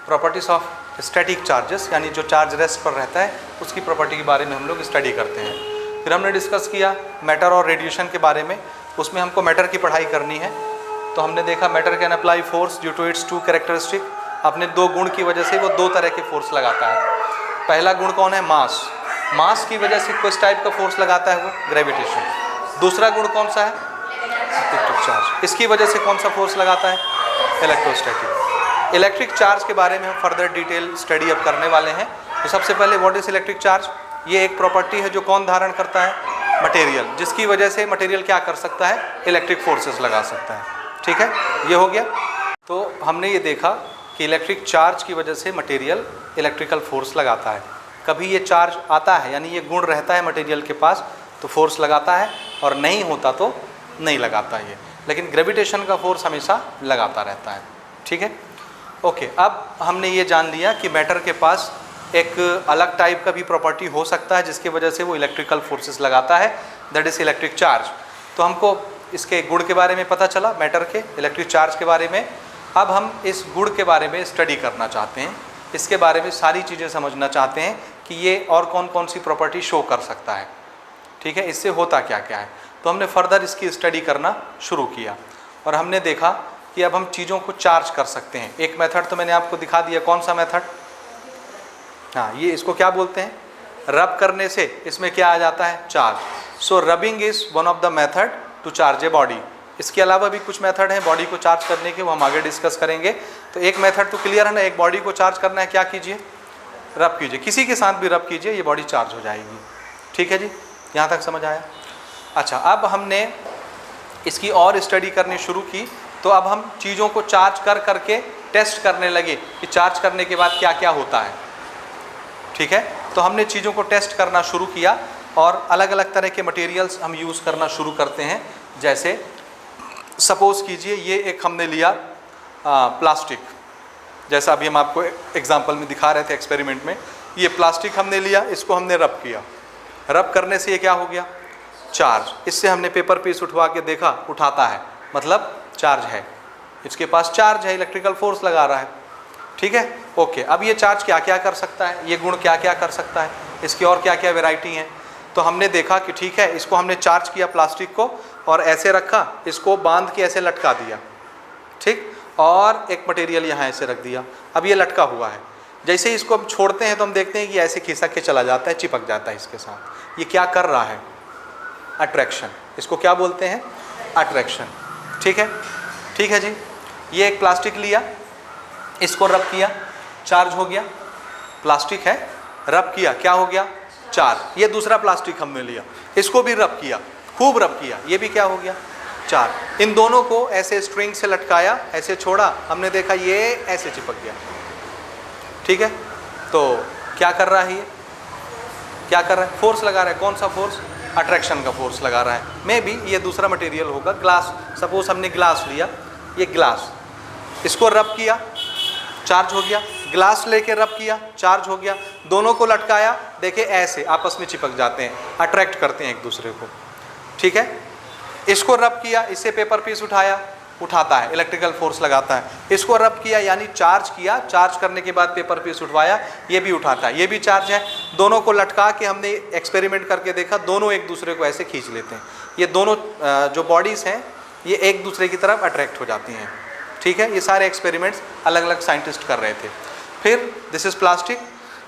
properties of static charges, यानी जो चार्ज रेस्ट पर रहता है उसकी प्रॉपर्टी के बारे में हम लोग स्टडी करते हैं। फिर हमने डिस्कस किया मैटर और रेडिएशन के बारे में, उसमें हमको मैटर की पढ़ाई करनी है, तो हमने देखा matter can apply force due to its 2 characteristic, अपने 2 गुण की वजह से वो 2 तरह के फोर्स लगाता है। पहला गुण कौन है, मास, मास की वजह से किस टाइप का फोर्स लगाता है वो, ग्रेविटेशन। दूसरा गुण कौन सा है, इलेक्ट्रिक चार्ज, इसकी वजह से कौन सा फोर्स लगाता है, इलेक्ट्रोस्टैटिक। इलेक्ट्रिक चार्ज के बारे में हम फर्दर डिटेल स्टडी अब करने वाले हैं। तो सबसे पहले व्हाट इज इलेक्ट्रिक चार्ज, ये एक प्रॉपर्टी है जो कौन धारण करता है, मटेरियल, जिसकी वजह से मटेरियल क्या कर सकता है, इलेक्ट्रिक फोर्सेस लगा सकता है, ठीक है, ये हो गया। तो हमने ये देखा कि इलेक्ट्रिक चार्ज की वजह से मटेरियल इलेक्ट्रिकल फोर्स लगाता है। कभी ये चार्ज आता है यानी ये गुण रहता है मटेरियल के पास तो फोर्स लगाता है, और नहीं होता तो नहीं लगाता ये, लेकिन ग्रेविटेशन का फोर्स हमेशा लगाता रहता है, ठीक है। ओके, अब हमने ये जान लिया कि मैटर के पास एक अलग टाइप का भी प्रॉपर्टी हो सकता है जिसकी वजह से वो इलेक्ट्रिकल फोर्सेस लगाता है, दैट इज़ इलेक्ट्रिक चार्ज। तो हमको इसके गुण के बारे में पता चला, मैटर के, इलेक्ट्रिक चार्ज के बारे में। अब हम इस गुण के बारे में स्टडी करना चाहते हैं, इसके बारे में सारी चीज़ें समझना चाहते हैं कि ये और कौन कौन सी प्रॉपर्टी शो कर सकता है, ठीक है, इससे होता क्या क्या है। तो हमने फर्दर इसकी स्टडी करना शुरू किया और हमने देखा कि अब हम चीज़ों को चार्ज कर सकते हैं। एक मेथड तो मैंने आपको दिखा दिया, कौन सा मेथड, हाँ, ये इसको क्या बोलते हैं, रब करने से इसमें क्या आ जाता है, charge. So rubbing is one of the method to charge a body. इसके अलावा भी कुछ मेथड हैं बॉडी को चार्ज करने के, वो हम आगे डिस्कस करेंगे। तो एक मेथड तो क्लियर है ना, एक बॉडी को चार्ज करना है, क्या कीजिए, रब कीजिए, किसी के साथ भी रब कीजिए, ये बॉडी चार्ज हो जाएगी, ठीक है जी, यहाँ तक समझ आया। अच्छा, अब हमने इसकी और स्टडी करनी शुरू की, तो अब हम चीज़ों को चार्ज कर करके टेस्ट करने लगे कि चार्ज करने के बाद क्या क्या होता है, ठीक है। तो हमने चीज़ों को टेस्ट करना शुरू किया और अलग अलग तरह के मटेरियल्स हम यूज़ करना शुरू करते हैं। जैसे सपोज़ कीजिए ये एक हमने लिया प्लास्टिक, जैसा अभी हम आपको एग्जांपल में दिखा रहे थे एक्सपेरिमेंट में, ये प्लास्टिक हमने लिया, इसको हमने रब किया, रब करने से ये क्या हो गया, चार्ज। इससे हमने पेपर पीस उठवा के देखा, उठाता है, मतलब चार्ज है, इसके पास चार्ज है, इलेक्ट्रिकल फोर्स लगा रहा है, ठीक है। ओके, अब ये चार्ज क्या क्या कर सकता है, ये गुण क्या क्या कर सकता है, इसकी और क्या क्या वेराइटी हैं। तो हमने देखा कि ठीक है, इसको हमने चार्ज किया प्लास्टिक को और ऐसे रखा, इसको बांध के ऐसे लटका दिया, ठीक, और एक मटेरियल यहाँ ऐसे रख दिया, अब ये लटका हुआ है। जैसे ही इसको हम छोड़ते हैं तो हम देखते हैं कि ऐसे खिसक के चला जाता है, चिपक जाता है इसके साथ। ये क्या कर रहा है, अट्रैक्शन। इसको क्या बोलते हैं? अट्रैक्शन। ठीक है जी। ये एक प्लास्टिक लिया, इसको रब किया, चार्ज हो गया। प्लास्टिक है, रब किया, क्या हो गया? चार्ज। ये दूसरा प्लास्टिक हमने लिया, इसको भी रब किया, खूब रब किया, ये भी क्या हो गया? चार्ज। इन दोनों को ऐसे स्ट्रिंग से लटकाया, ऐसे छोड़ा, हमने देखा ये ऐसे चिपक गया। ठीक है, तो क्या कर रहा है ये? क्या कर रहा है? फोर्स लगा रहा है। कौन सा फोर्स? अट्रैक्शन का फोर्स लगा रहा है। मे बी ये दूसरा मटेरियल होगा, ग्लास। सपोज हमने ग्लास लिया, ये ग्लास, इसको रब किया, चार्ज हो गया। ग्लास लेके रब किया, चार्ज हो गया। दोनों को लटकाया, देखे ऐसे आपस में चिपक जाते हैं, अट्रैक्ट करते हैं एक दूसरे को। ठीक है, इसको रब किया, इससे पेपर पीस उठाया, उठाता है, इलेक्ट्रिकल फोर्स लगाता है। इसको रब किया यानी चार्ज किया, चार्ज करने के बाद पेपर पीस उठवाया, ये भी उठाता है, ये भी चार्ज है। दोनों को लटका के हमने एक्सपेरिमेंट करके देखा, दोनों एक दूसरे को ऐसे खींच लेते हैं। ये दोनों जो बॉडीज़ हैं ये एक दूसरे की तरफ अट्रैक्ट हो जाती हैं। ठीक है, ये सारे एक्सपेरिमेंट्स अलग अलग साइंटिस्ट कर रहे थे। फिर दिस इज़ प्लास्टिक,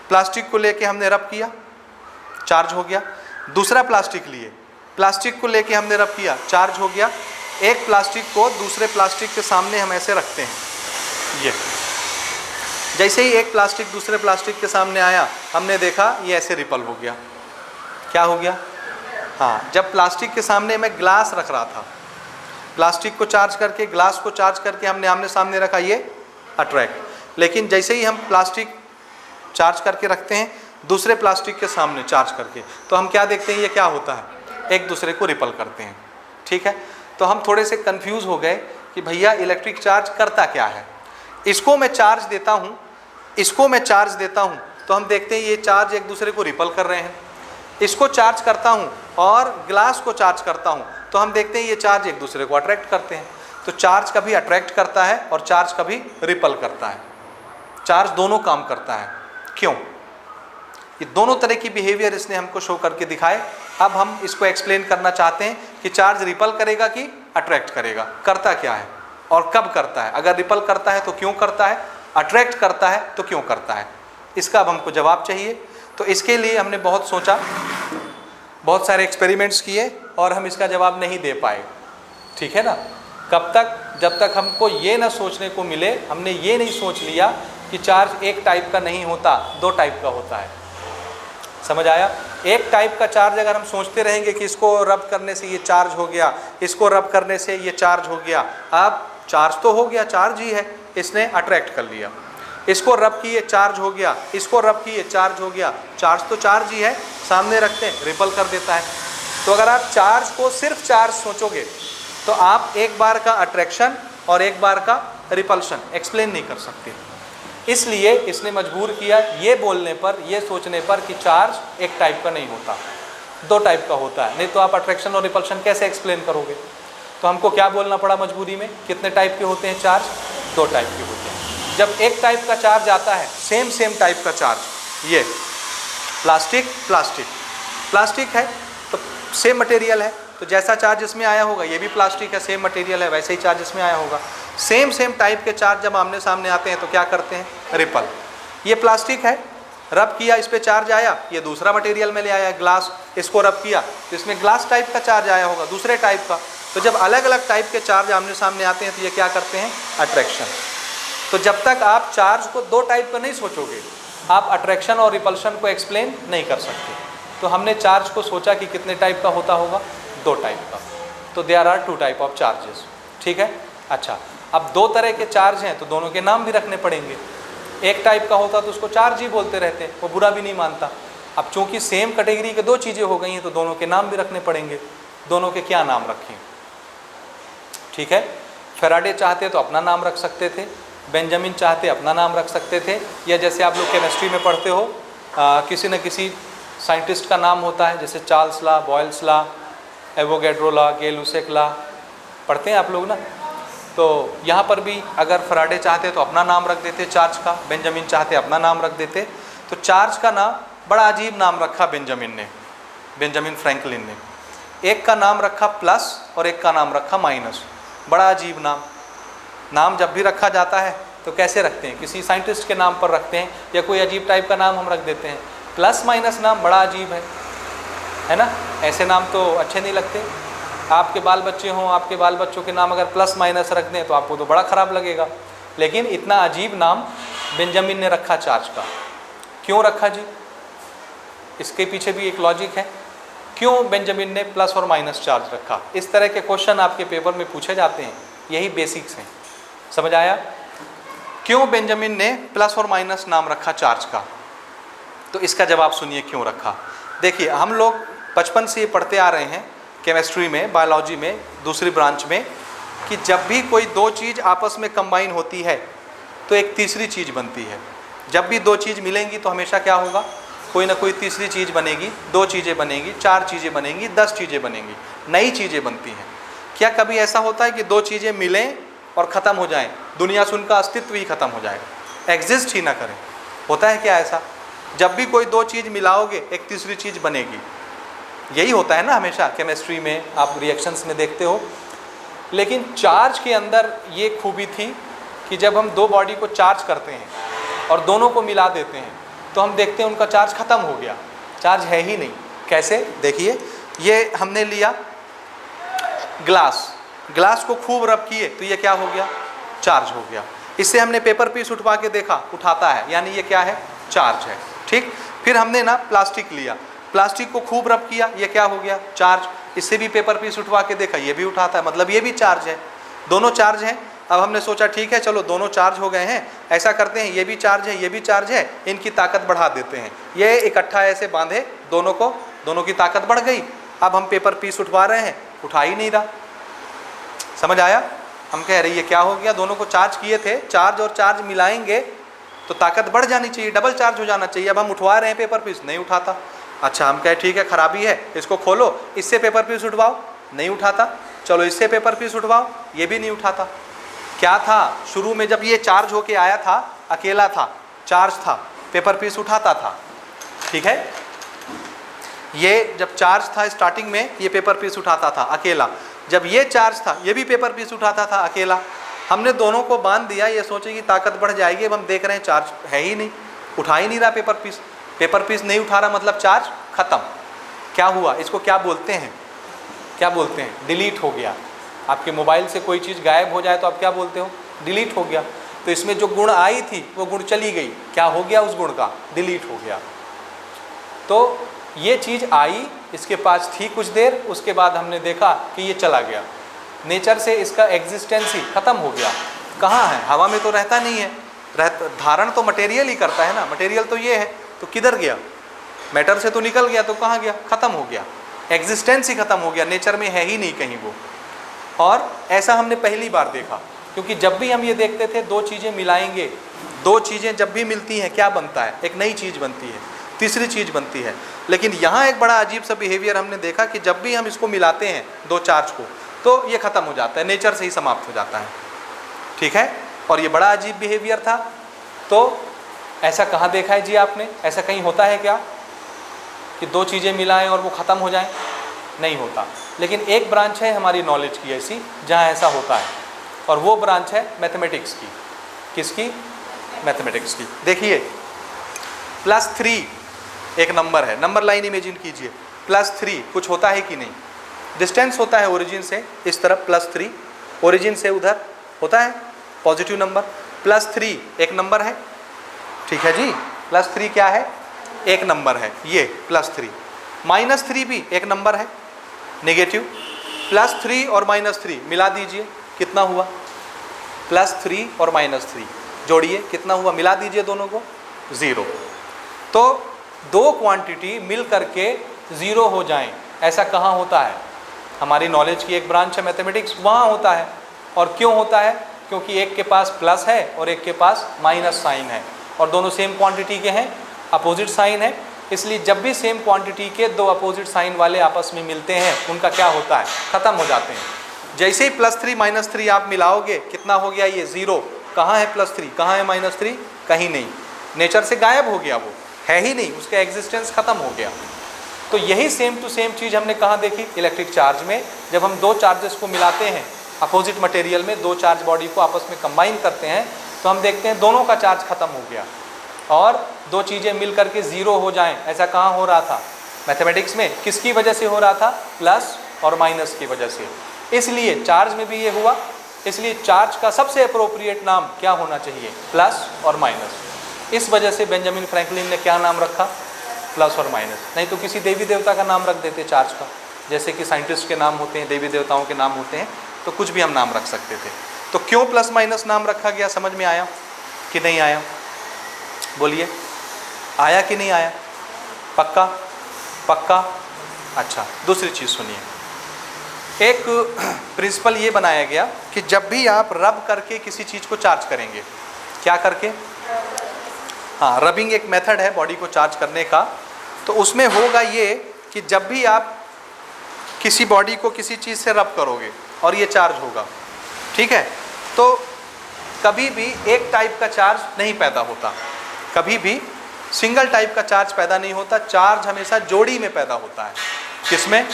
प्लास्टिक को लेके हमने रब किया, चार्ज हो गया। दूसरा प्लास्टिक लिए, प्लास्टिक को लेके हमने रब किया, चार्ज हो गया। एक प्लास्टिक को दूसरे प्लास्टिक के सामने हम ऐसे रखते हैं, ये जैसे ही एक प्लास्टिक दूसरे प्लास्टिक के सामने आया, हमने देखा ये ऐसे रिपल हो गया। क्या हो गया? हाँ, जब प्लास्टिक के सामने मैं ग्लास रख रहा था, प्लास्टिक को चार्ज करके, ग्लास को चार्ज करके हमने आमने सामने रखा, ये अट्रैक्ट। लेकिन जैसे ही हम प्लास्टिक चार्ज करके रखते हैं दूसरे प्लास्टिक के सामने चार्ज करके, तो हम क्या देखते हैं? ये क्या होता है? एक दूसरे को रिपल करते हैं। ठीक है, तो हम थोड़े से कंफ्यूज हो गए कि भैया इलेक्ट्रिक चार्ज करता क्या है। इसको मैं चार्ज देता हूँ, इसको मैं चार्ज देता हूँ, तो हम देखते हैं ये चार्ज एक दूसरे को रिपल कर रहे हैं। इसको चार्ज करता हूँ और ग्लास को चार्ज करता हूँ, तो हम देखते हैं ये चार्ज एक दूसरे को अट्रैक्ट करते हैं। तो चार्ज कभी अट्रैक्ट करता है और चार्ज कभी रिपल करता है। चार्ज दोनों काम करता है। क्यों? ये दोनों तरह की बिहेवियर इसने हमको शो करके दिखाए। अब हम इसको एक्सप्लेन करना चाहते हैं कि चार्ज रिपल करेगा कि अट्रैक्ट करेगा, करता क्या है और कब करता है। अगर रिपल करता है तो क्यों करता है, अट्रैक्ट करता है तो क्यों करता है, इसका अब हमको जवाब चाहिए। तो इसके लिए हमने बहुत सोचा, बहुत सारे एक्सपेरिमेंट्स किए और हम इसका जवाब नहीं दे पाए। ठीक है ना? कब तक? जब तक हमको ये ना सोचने को मिले, हमने ये नहीं सोच लिया कि चार्ज एक टाइप का नहीं होता, दो टाइप का होता है। समझ आया? एक टाइप का चार्ज अगर हम सोचते रहेंगे कि इसको रब करने से ये चार्ज हो गया, इसको रब करने से ये चार्ज हो गया, अब चार्ज तो हो गया, चार्ज ही है, इसने अट्रैक्ट कर लिया। इसको रब किए, चार्ज हो गया, इसको रब किए, चार्ज हो गया, चार्ज तो चार्ज ही है, सामने रखते हैं, रिपल कर देता है। तो अगर आप चार्ज को सिर्फ चार्ज सोचोगे तो आप एक बार का अट्रैक्शन और एक बार का रिपल्शन एक्सप्लेन नहीं कर सकते। इसलिए इसने मजबूर किया ये बोलने पर, ये सोचने पर कि चार्ज एक टाइप का नहीं होता, दो टाइप का होता है। नहीं तो आप अट्रैक्शन और रिपल्शन कैसे एक्सप्लेन करोगे? तो हमको क्या बोलना पड़ा मजबूरी में? कितने टाइप के होते हैं चार्ज? दो टाइप के होते हैं। जब एक टाइप का चार्ज आता है, सेम टाइप का चार्ज, ये प्लास्टिक है तो सेम मटेरियल है, तो जैसा चार्ज इसमें आया होगा ये भी प्लास्टिक है, सेम मटेरियल है, वैसे ही चार्ज इसमें आया होगा। सेम टाइप के चार्ज जब आमने सामने आते हैं तो क्या करते हैं? रिपल। ये प्लास्टिक है, रब किया, इस पे चार्ज आया, ये दूसरा मटेरियल में ले आया ग्लास, इसको रब किया तो इसमें ग्लास टाइप का चार्ज आया होगा, दूसरे टाइप का। तो जब अलग अलग टाइप के चार्ज आमने सामने आते हैं तो ये क्या करते हैं? अट्रैक्शन। तो जब तक आप चार्ज को दो टाइप का नहीं सोचोगे, आप अट्रैक्शन और रिपल्शन को एक्सप्लेन नहीं कर सकते। तो हमने चार्ज को सोचा कि कितने टाइप का होता होगा? दो टाइप का। तो there are two type of charges. ठीक है, अच्छा, अब दो तरह के चार्ज हैं तो दोनों के नाम भी रखने पड़ेंगे। एक टाइप का होता तो उसको चार्ज ही बोलते रहते, वो बुरा भी नहीं मानता। अब चूंकि सेम कैटेगरी के दो चीज़ें हो गई हैं तो दोनों के नाम भी रखने पड़ेंगे। दोनों के क्या नाम रखें? ठीक है, फैराडे चाहते तो अपना नाम रख सकते थे, बेंजामिन चाहते अपना नाम रख सकते थे, या जैसे आप लोग केमिस्ट्री में पढ़ते हो किसी न किसी साइंटिस्ट का नाम होता है, जैसे चार्ल्स ला, बॉयल्स ला, एवोगैड्रो ला, गे-लुसेक ला, पढ़ते हैं आप लोग ना। तो यहाँ पर भी अगर फैराडे चाहते तो अपना नाम रख देते चार्ज का, बेंजामिन चाहते अपना नाम रख देते। तो चार्ज का नाम बड़ा अजीब नाम रखा बेंजामिन फ्रैंकलिन ने। एक का नाम रखा प्लस और एक का नाम रखा माइनस। बड़ा अजीब नाम जब भी रखा जाता है तो कैसे रखते हैं? किसी साइंटिस्ट के नाम पर रखते हैं या कोई अजीब टाइप का नाम हम रख देते हैं। प्लस माइनस नाम बड़ा अजीब है। है ना। ऐसे नाम तो अच्छे नहीं लगते। आपके बाल बच्चे हों, आपके बाल बच्चों के नाम अगर प्लस माइनस रख दें तो आपको तो बड़ा ख़राब लगेगा। लेकिन इतना अजीब नाम बेंजामिन ने रखा चार्ज का। क्यों रखा जी? इसके पीछे भी एक लॉजिक है। क्यों बेंजामिन ने प्लस और माइनस चार्ज रखा? इस तरह के क्वेश्चन आपके पेपर में पूछे जाते हैं, यही बेसिक्स हैं। समझ आया? क्यों बेंजामिन ने प्लस और माइनस नाम रखा चार्ज का? तो इसका जवाब सुनिए क्यों रखा। देखिए, हम लोग बचपन से ये पढ़ते आ रहे हैं केमिस्ट्री में, बायोलॉजी में, दूसरी ब्रांच में, कि जब भी कोई दो चीज़ आपस में कंबाइन होती है तो एक तीसरी चीज़ बनती है। जब भी दो चीज़ मिलेंगी तो हमेशा क्या होगा? कोई ना कोई तीसरी चीज़ बनेगी, दो चीज़ें बनेंगी, चार चीज़ें बनेंगी, 10 चीज़ें बनेंगी, नई चीज़ें बनती हैं। क्या कभी ऐसा होता है कि दो चीज़ें मिलें और ख़त्म हो जाएं, दुनिया से उनका अस्तित्व ही खत्म हो जाए, एग्जिस्ट ही ना करें? होता है क्या ऐसा? जब भी कोई दो चीज़ मिलाओगे एक तीसरी चीज़ बनेगी। यही होता है ना हमेशा केमिस्ट्री में, आप रिएक्शंस में देखते हो। लेकिन चार्ज के अंदर ये खूबी थी कि जब हम दो बॉडी को चार्ज करते हैं और दोनों को मिला देते हैं तो हम देखते हैं उनका चार्ज ख़त्म हो गया, चार्ज है ही नहीं। कैसे? देखिए, ये हमने लिया ग्लास को खूब रब किए तो ये क्या हो गया? चार्ज हो गया। इससे हमने पेपर पीस उठवा के देखा, उठाता है, यानी ये क्या है? चार्ज है। ठीक। फिर हमने ना प्लास्टिक लिया, प्लास्टिक को खूब रब किया, ये क्या हो गया? चार्ज। इससे भी पेपर पीस उठवा के देखा, ये भी उठाता है, मतलब ये भी चार्ज है। दोनों चार्ज हैं। अब हमने सोचा ठीक है, चलो दोनों चार्ज हो गए हैं, ऐसा करते हैं, ये भी चार्ज है, ये भी चार्ज है, इनकी ताकत बढ़ा देते हैं। ये इकट्ठा ऐसे बांधे दोनों को, दोनों की ताकत बढ़ गई। अब हम पेपर पीस उठवा रहे हैं, उठा ही नहीं रहा। समझ आया? हम कह रहे ये क्या हो गया? दोनों को चार्ज किए थे, चार्ज और चार्ज मिलाएंगे तो ताकत बढ़ जानी चाहिए, डबल चार्ज हो जाना चाहिए। अब हम उठवा रहे हैं पेपर पीस, नहीं उठाता। अच्छा, हम कहे ठीक है, खराबी है, इसको खोलो, इससे पेपर पीस उठवाओ, नहीं उठाता। चलो इससे पेपर पीस उठवाओ, ये भी नहीं उठाता। क्या था? शुरू में जब ये चार्ज होके आया था, अकेला था, चार्ज था, पेपर पीस उठाता था। ठीक है, ये जब चार्ज था स्टार्टिंग में, ये पेपर पीस उठाता था अकेला। जब ये चार्ज था, ये भी पेपर पीस उठाता था अकेला। हमने दोनों को बांध दिया, ये सोचे कि ताकत बढ़ जाएगी। अब हम देख रहे हैं चार्ज है ही नहीं, उठा ही नहीं रहा पेपर पीस। पेपर पीस नहीं उठा रहा मतलब चार्ज खत्म। क्या हुआ? इसको क्या बोलते हैं? क्या बोलते हैं? डिलीट हो गया। आपके मोबाइल से कोई चीज़ गायब हो जाए तो आप क्या बोलते हो? डिलीट हो गया। तो इसमें जो गुण आई थी वो गुण चली गई। क्या हो गया उस गुण का? डिलीट हो गया। तो ये चीज़ आई, इसके पास थी कुछ देर, उसके बाद हमने देखा कि ये चला गया, नेचर से इसका एग्जिस्टेंस ही खत्म हो गया। कहाँ है? हवा में तो रहता नहीं है, धारण तो मटेरियल ही करता है ना, मटेरियल तो ये है, तो किधर गया? मैटर से तो निकल गया, तो कहाँ गया? खत्म हो गया, एग्जिस्टेंस ही खत्म हो गया, नेचर में है ही नहीं कहीं वो। और ऐसा हमने पहली बार देखा, क्योंकि जब भी हम ये देखते थे दो चीज़ें मिलाएंगे, दो चीज़ें जब भी मिलती हैं क्या बनता है? एक नई चीज़ बनती है, तीसरी चीज़ बनती है। लेकिन यहाँ एक बड़ा अजीब सा बिहेवियर हमने देखा कि जब भी हम इसको मिलाते हैं दो चार्ज को, तो ये ख़त्म हो जाता है, नेचर से ही समाप्त हो जाता है। ठीक है, और ये बड़ा अजीब बिहेवियर था। तो ऐसा कहाँ देखा है जी आपने? ऐसा कहीं होता है क्या कि दो चीज़ें मिलाएं और वो ख़त्म हो जाएं? नहीं होता। लेकिन एक ब्रांच है हमारी नॉलेज की ऐसी जहाँ ऐसा होता है, और वो ब्रांच है मैथमेटिक्स की। किसकी? मैथमेटिक्स की। देखिए, +3 एक नंबर है, नंबर लाइन इमेजिन कीजिए। +3 कुछ होता है कि नहीं? डिस्टेंस होता है ओरिजिन से इस तरफ, +3 ओरिजिन से उधर होता है, पॉजिटिव नंबर। +3 एक नंबर है, ठीक है जी। +3 क्या है? एक नंबर है, ये +3। -3 भी एक नंबर है, नेगेटिव। +3 और -3 मिला दीजिए, कितना हुआ? +3 और -3 जोड़िए, कितना हुआ? मिला दीजिए दोनों को, 0। तो दो क्वांटिटी मिल करके 0 हो जाएं, ऐसा कहाँ होता है? हमारी नॉलेज की एक ब्रांच है मैथमेटिक्स, वहाँ होता है। और क्यों होता है? क्योंकि एक के पास प्लस है और एक के पास माइनस साइन है, और दोनों सेम क्वांटिटी के हैं, अपोजिट साइन है। इसलिए जब भी सेम क्वांटिटी के दो अपोजिट साइन वाले आपस में मिलते हैं, उनका क्या होता है? ख़त्म हो जाते हैं। जैसे ही +3 -3 आप मिलाओगे, कितना हो गया? ये 0। कहाँ है +3? कहाँ है -3? कहीं नहीं, नेचर से गायब हो गया, वो है ही नहीं, उसका एग्जिस्टेंस खत्म हो गया। तो यही सेम टू सेम चीज़ हमने कहाँ देखी? इलेक्ट्रिक चार्ज में। जब हम दो चार्जेस को मिलाते हैं अपोजिट मटेरियल में, दो चार्ज बॉडी को आपस में कंबाइन करते हैं, तो हम देखते हैं दोनों का चार्ज खत्म हो गया, और दो चीज़ें मिल करके 0 हो जाएं, ऐसा कहाँ हो रहा था? मैथमेटिक्स में किसकी वजह से हो रहा था? प्लस और माइनस की वजह से। इसलिए चार्ज में भी ये हुआ, इसलिए चार्ज का सबसे अप्रोप्रिएट नाम क्या होना चाहिए? प्लस और माइनस। इस वजह से बेंजामिन फ्रैंकलिन ने क्या नाम रखा? प्लस और माइनस। नहीं तो किसी देवी देवता का नाम रख देते चार्ज का, जैसे कि साइंटिस्ट के नाम होते हैं, देवी देवताओं के नाम होते हैं, तो कुछ भी हम नाम रख सकते थे। तो क्यों प्लस माइनस नाम रखा गया, समझ में आया कि नहीं आया? बोलिए, आया कि नहीं आया? पक्का? पक्का? अच्छा, दूसरी चीज़ सुनिए। एक प्रिंसिपल ये बनाया गया कि जब भी आप रब करके किसी चीज़ को चार्ज करेंगे, क्या करके? हाँ, रबिंग एक मेथड है बॉडी को चार्ज करने का। तो उसमें होगा ये कि जब भी आप किसी बॉडी को किसी चीज़ से रब करोगे और ये चार्ज होगा, ठीक है, तो कभी भी एक टाइप का चार्ज नहीं पैदा होता, कभी भी सिंगल टाइप का चार्ज पैदा नहीं होता। चार्ज हमेशा जोड़ी में पैदा होता है। किसमें?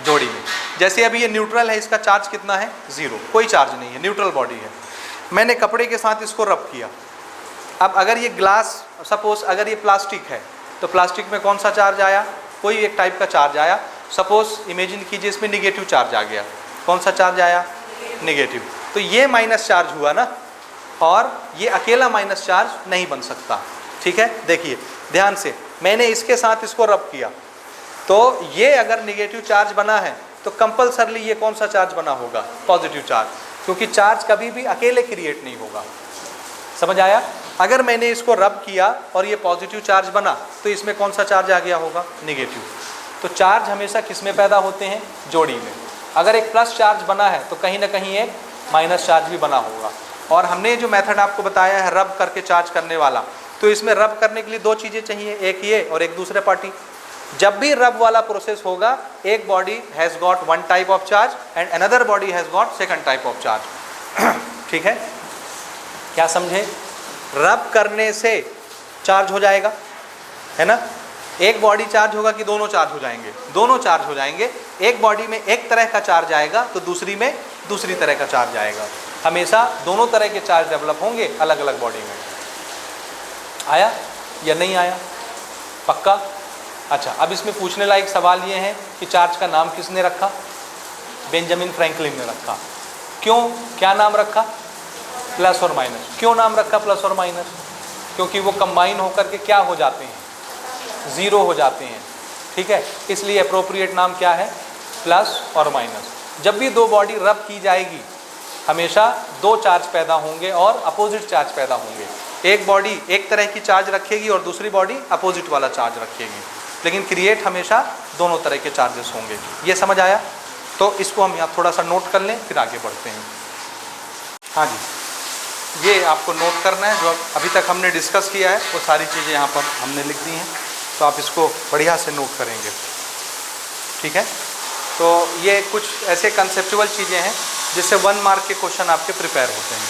जोड़ी में। जैसे अभी ये न्यूट्रल है, इसका चार्ज कितना है? 0, कोई चार्ज नहीं है, न्यूट्रल बॉडी है। मैंने कपड़े के साथ इसको रब किया। अब अगर ये ग्लास, सपोज अगर ये प्लास्टिक है, तो प्लास्टिक में कौन सा चार्ज आया? कोई एक टाइप का चार्ज आया। सपोज इमेजिन कीजिए इसमें निगेटिव चार्ज आ गया। कौन सा चार्ज आया? निगेटिव। तो ये माइनस चार्ज हुआ ना, और ये अकेला माइनस चार्ज नहीं बन सकता। ठीक है, देखिए ध्यान से, मैंने इसके साथ इसको रब किया, तो ये अगर निगेटिव चार्ज बना है तो कंपल्सरली ये कौन सा चार्ज बना होगा? पॉजिटिव चार्ज, क्योंकि चार्ज कभी भी अकेले क्रिएट नहीं होगा। समझ आया? अगर मैंने इसको रब किया और ये पॉजिटिव चार्ज बना, तो इसमें कौन सा चार्ज आ गया होगा? निगेटिव। तो चार्ज हमेशा किस में पैदा होते हैं? जोड़ी में। अगर एक प्लस चार्ज बना है तो कहीं ना कहीं एक माइनस चार्ज भी बना होगा। और हमने जो मेथड आपको बताया है रब करके चार्ज करने वाला, तो इसमें रब करने के लिए दो चीज़ें चाहिए, एक ये और एक दूसरे पार्टी। जब भी रब वाला प्रोसेस होगा, एक body has got one type of charge and another body has got second type of charge. ठीक है, क्या समझे? रब करने से चार्ज हो जाएगा, है ना? एक बॉडी चार्ज होगा कि दोनों चार्ज हो जाएंगे? दोनों चार्ज हो जाएंगे। एक बॉडी में एक तरह का चार्ज आएगा तो दूसरी में दूसरी तरह का चार्ज आएगा। हमेशा दोनों तरह के चार्ज डेवलप होंगे अलग अलग बॉडी में। आया या नहीं आया? पक्का? अच्छा, अब इसमें पूछने लायक सवाल ये है कि चार्ज का नाम किसने रखा? बेंजामिन फ्रैंकलिन ने रखा। क्यों? क्या नाम रखा? प्लस और माइनस। क्यों नाम रखा प्लस और माइनस? क्योंकि वो कंबाइन होकर के क्या हो जाते हैं? 0 हो जाते हैं। ठीक है, इसलिए अप्रोप्रिएट नाम क्या है? प्लस और माइनस। जब भी दो बॉडी रब की जाएगी, हमेशा दो चार्ज पैदा होंगे और अपोजिट चार्ज पैदा होंगे। एक बॉडी एक तरह की चार्ज रखेगी और दूसरी बॉडी अपोजिट वाला चार्ज रखेगी, लेकिन क्रिएट हमेशा दोनों तरह के चार्जेस होंगे। ये समझ आया? तो इसको हम यहाँ थोड़ा सा नोट कर लें, फिर आगे बढ़ते हैं। हाँ जी, ये आपको नोट करना है, जो अभी तक हमने डिस्कस किया है वो सारी चीज़ें यहाँ पर हमने लिख दी हैं, तो आप इसको बढ़िया से नोट करेंगे। ठीक है, तो ये कुछ ऐसे कंसेप्चुअल चीज़ें हैं जिससे 1 मार्क के क्वेश्चन आपके प्रिपेयर होते हैं।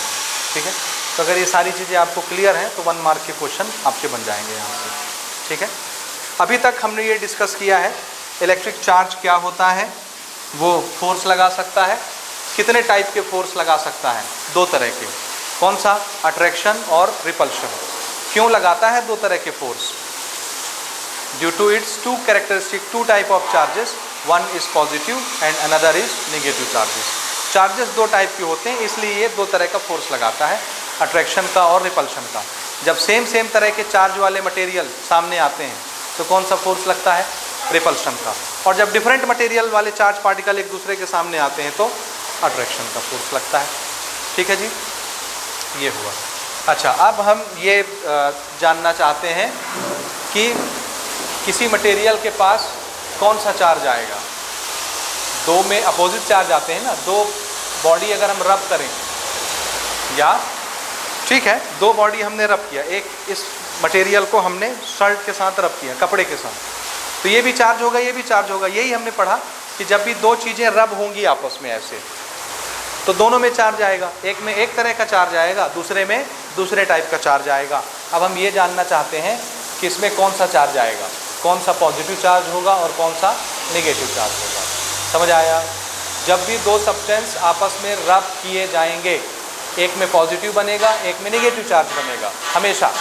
ठीक है, तो अगर ये सारी चीज़ें आपको क्लियर हैं तो 1 मार्क के क्वेश्चन आपके बन जाएंगे यहाँ से। ठीक है, अभी तक हमने ये डिस्कस किया है इलेक्ट्रिक चार्ज क्या होता है, वो फोर्स लगा सकता है। कितने टाइप के फोर्स लगा सकता है? 2 तरह के। कौन सा? अट्रैक्शन और रिपल्शन। क्यों लगाता है 2 तरह के force? Due to its 2 characteristic 2 type of charges, one is positive and another is negative charges. Charges 2 type के होते हैं, इसलिए ये 2 तरह का फोर्स लगाता है, अट्रैक्शन का और रिपल्शन का। जब सेम तरह के चार्ज वाले मटेरियल सामने आते हैं तो कौन सा फोर्स लगता है? रिपल्शन का। और जब डिफरेंट मटेरियल वाले चार्ज पार्टिकल एक दूसरे के सामने आते हैं तो अट्रैक्शन का फोर्स लगता है। ठीक है जी, ये हुआ। अच्छा, अब हम ये जानना चाहते हैं कि किसी मटेरियल के पास कौन सा चार्ज आएगा। 2 में अपोजिट चार्ज आते हैं ना, 2 बॉडी अगर हम रब करें, या ठीक है 2 बॉडी हमने रब किया, एक इस मटेरियल को हमने शर्ट के साथ रब किया, कपड़े के साथ, तो ये भी चार्ज होगा, ये भी चार्ज होगा। यही हमने पढ़ा कि जब भी 2 चीज़ें रब होंगी आपस में ऐसे, तो दोनों में चार्ज आएगा। एक में एक तरह का चार्ज आएगा, दूसरे में दूसरे टाइप का चार्ज आएगा। अब हम ये जानना चाहते हैं कि इसमें कौन सा चार्ज आएगा, कौन सा पॉजिटिव चार्ज होगा और कौन सा नेगेटिव चार्ज होगा। समझ आया? जब भी 2 सब्सटेंस आपस में रब किए जाएंगे, एक में पॉजिटिव बनेगा, एक में नेगेटिव चार्ज बनेगा हमेशा।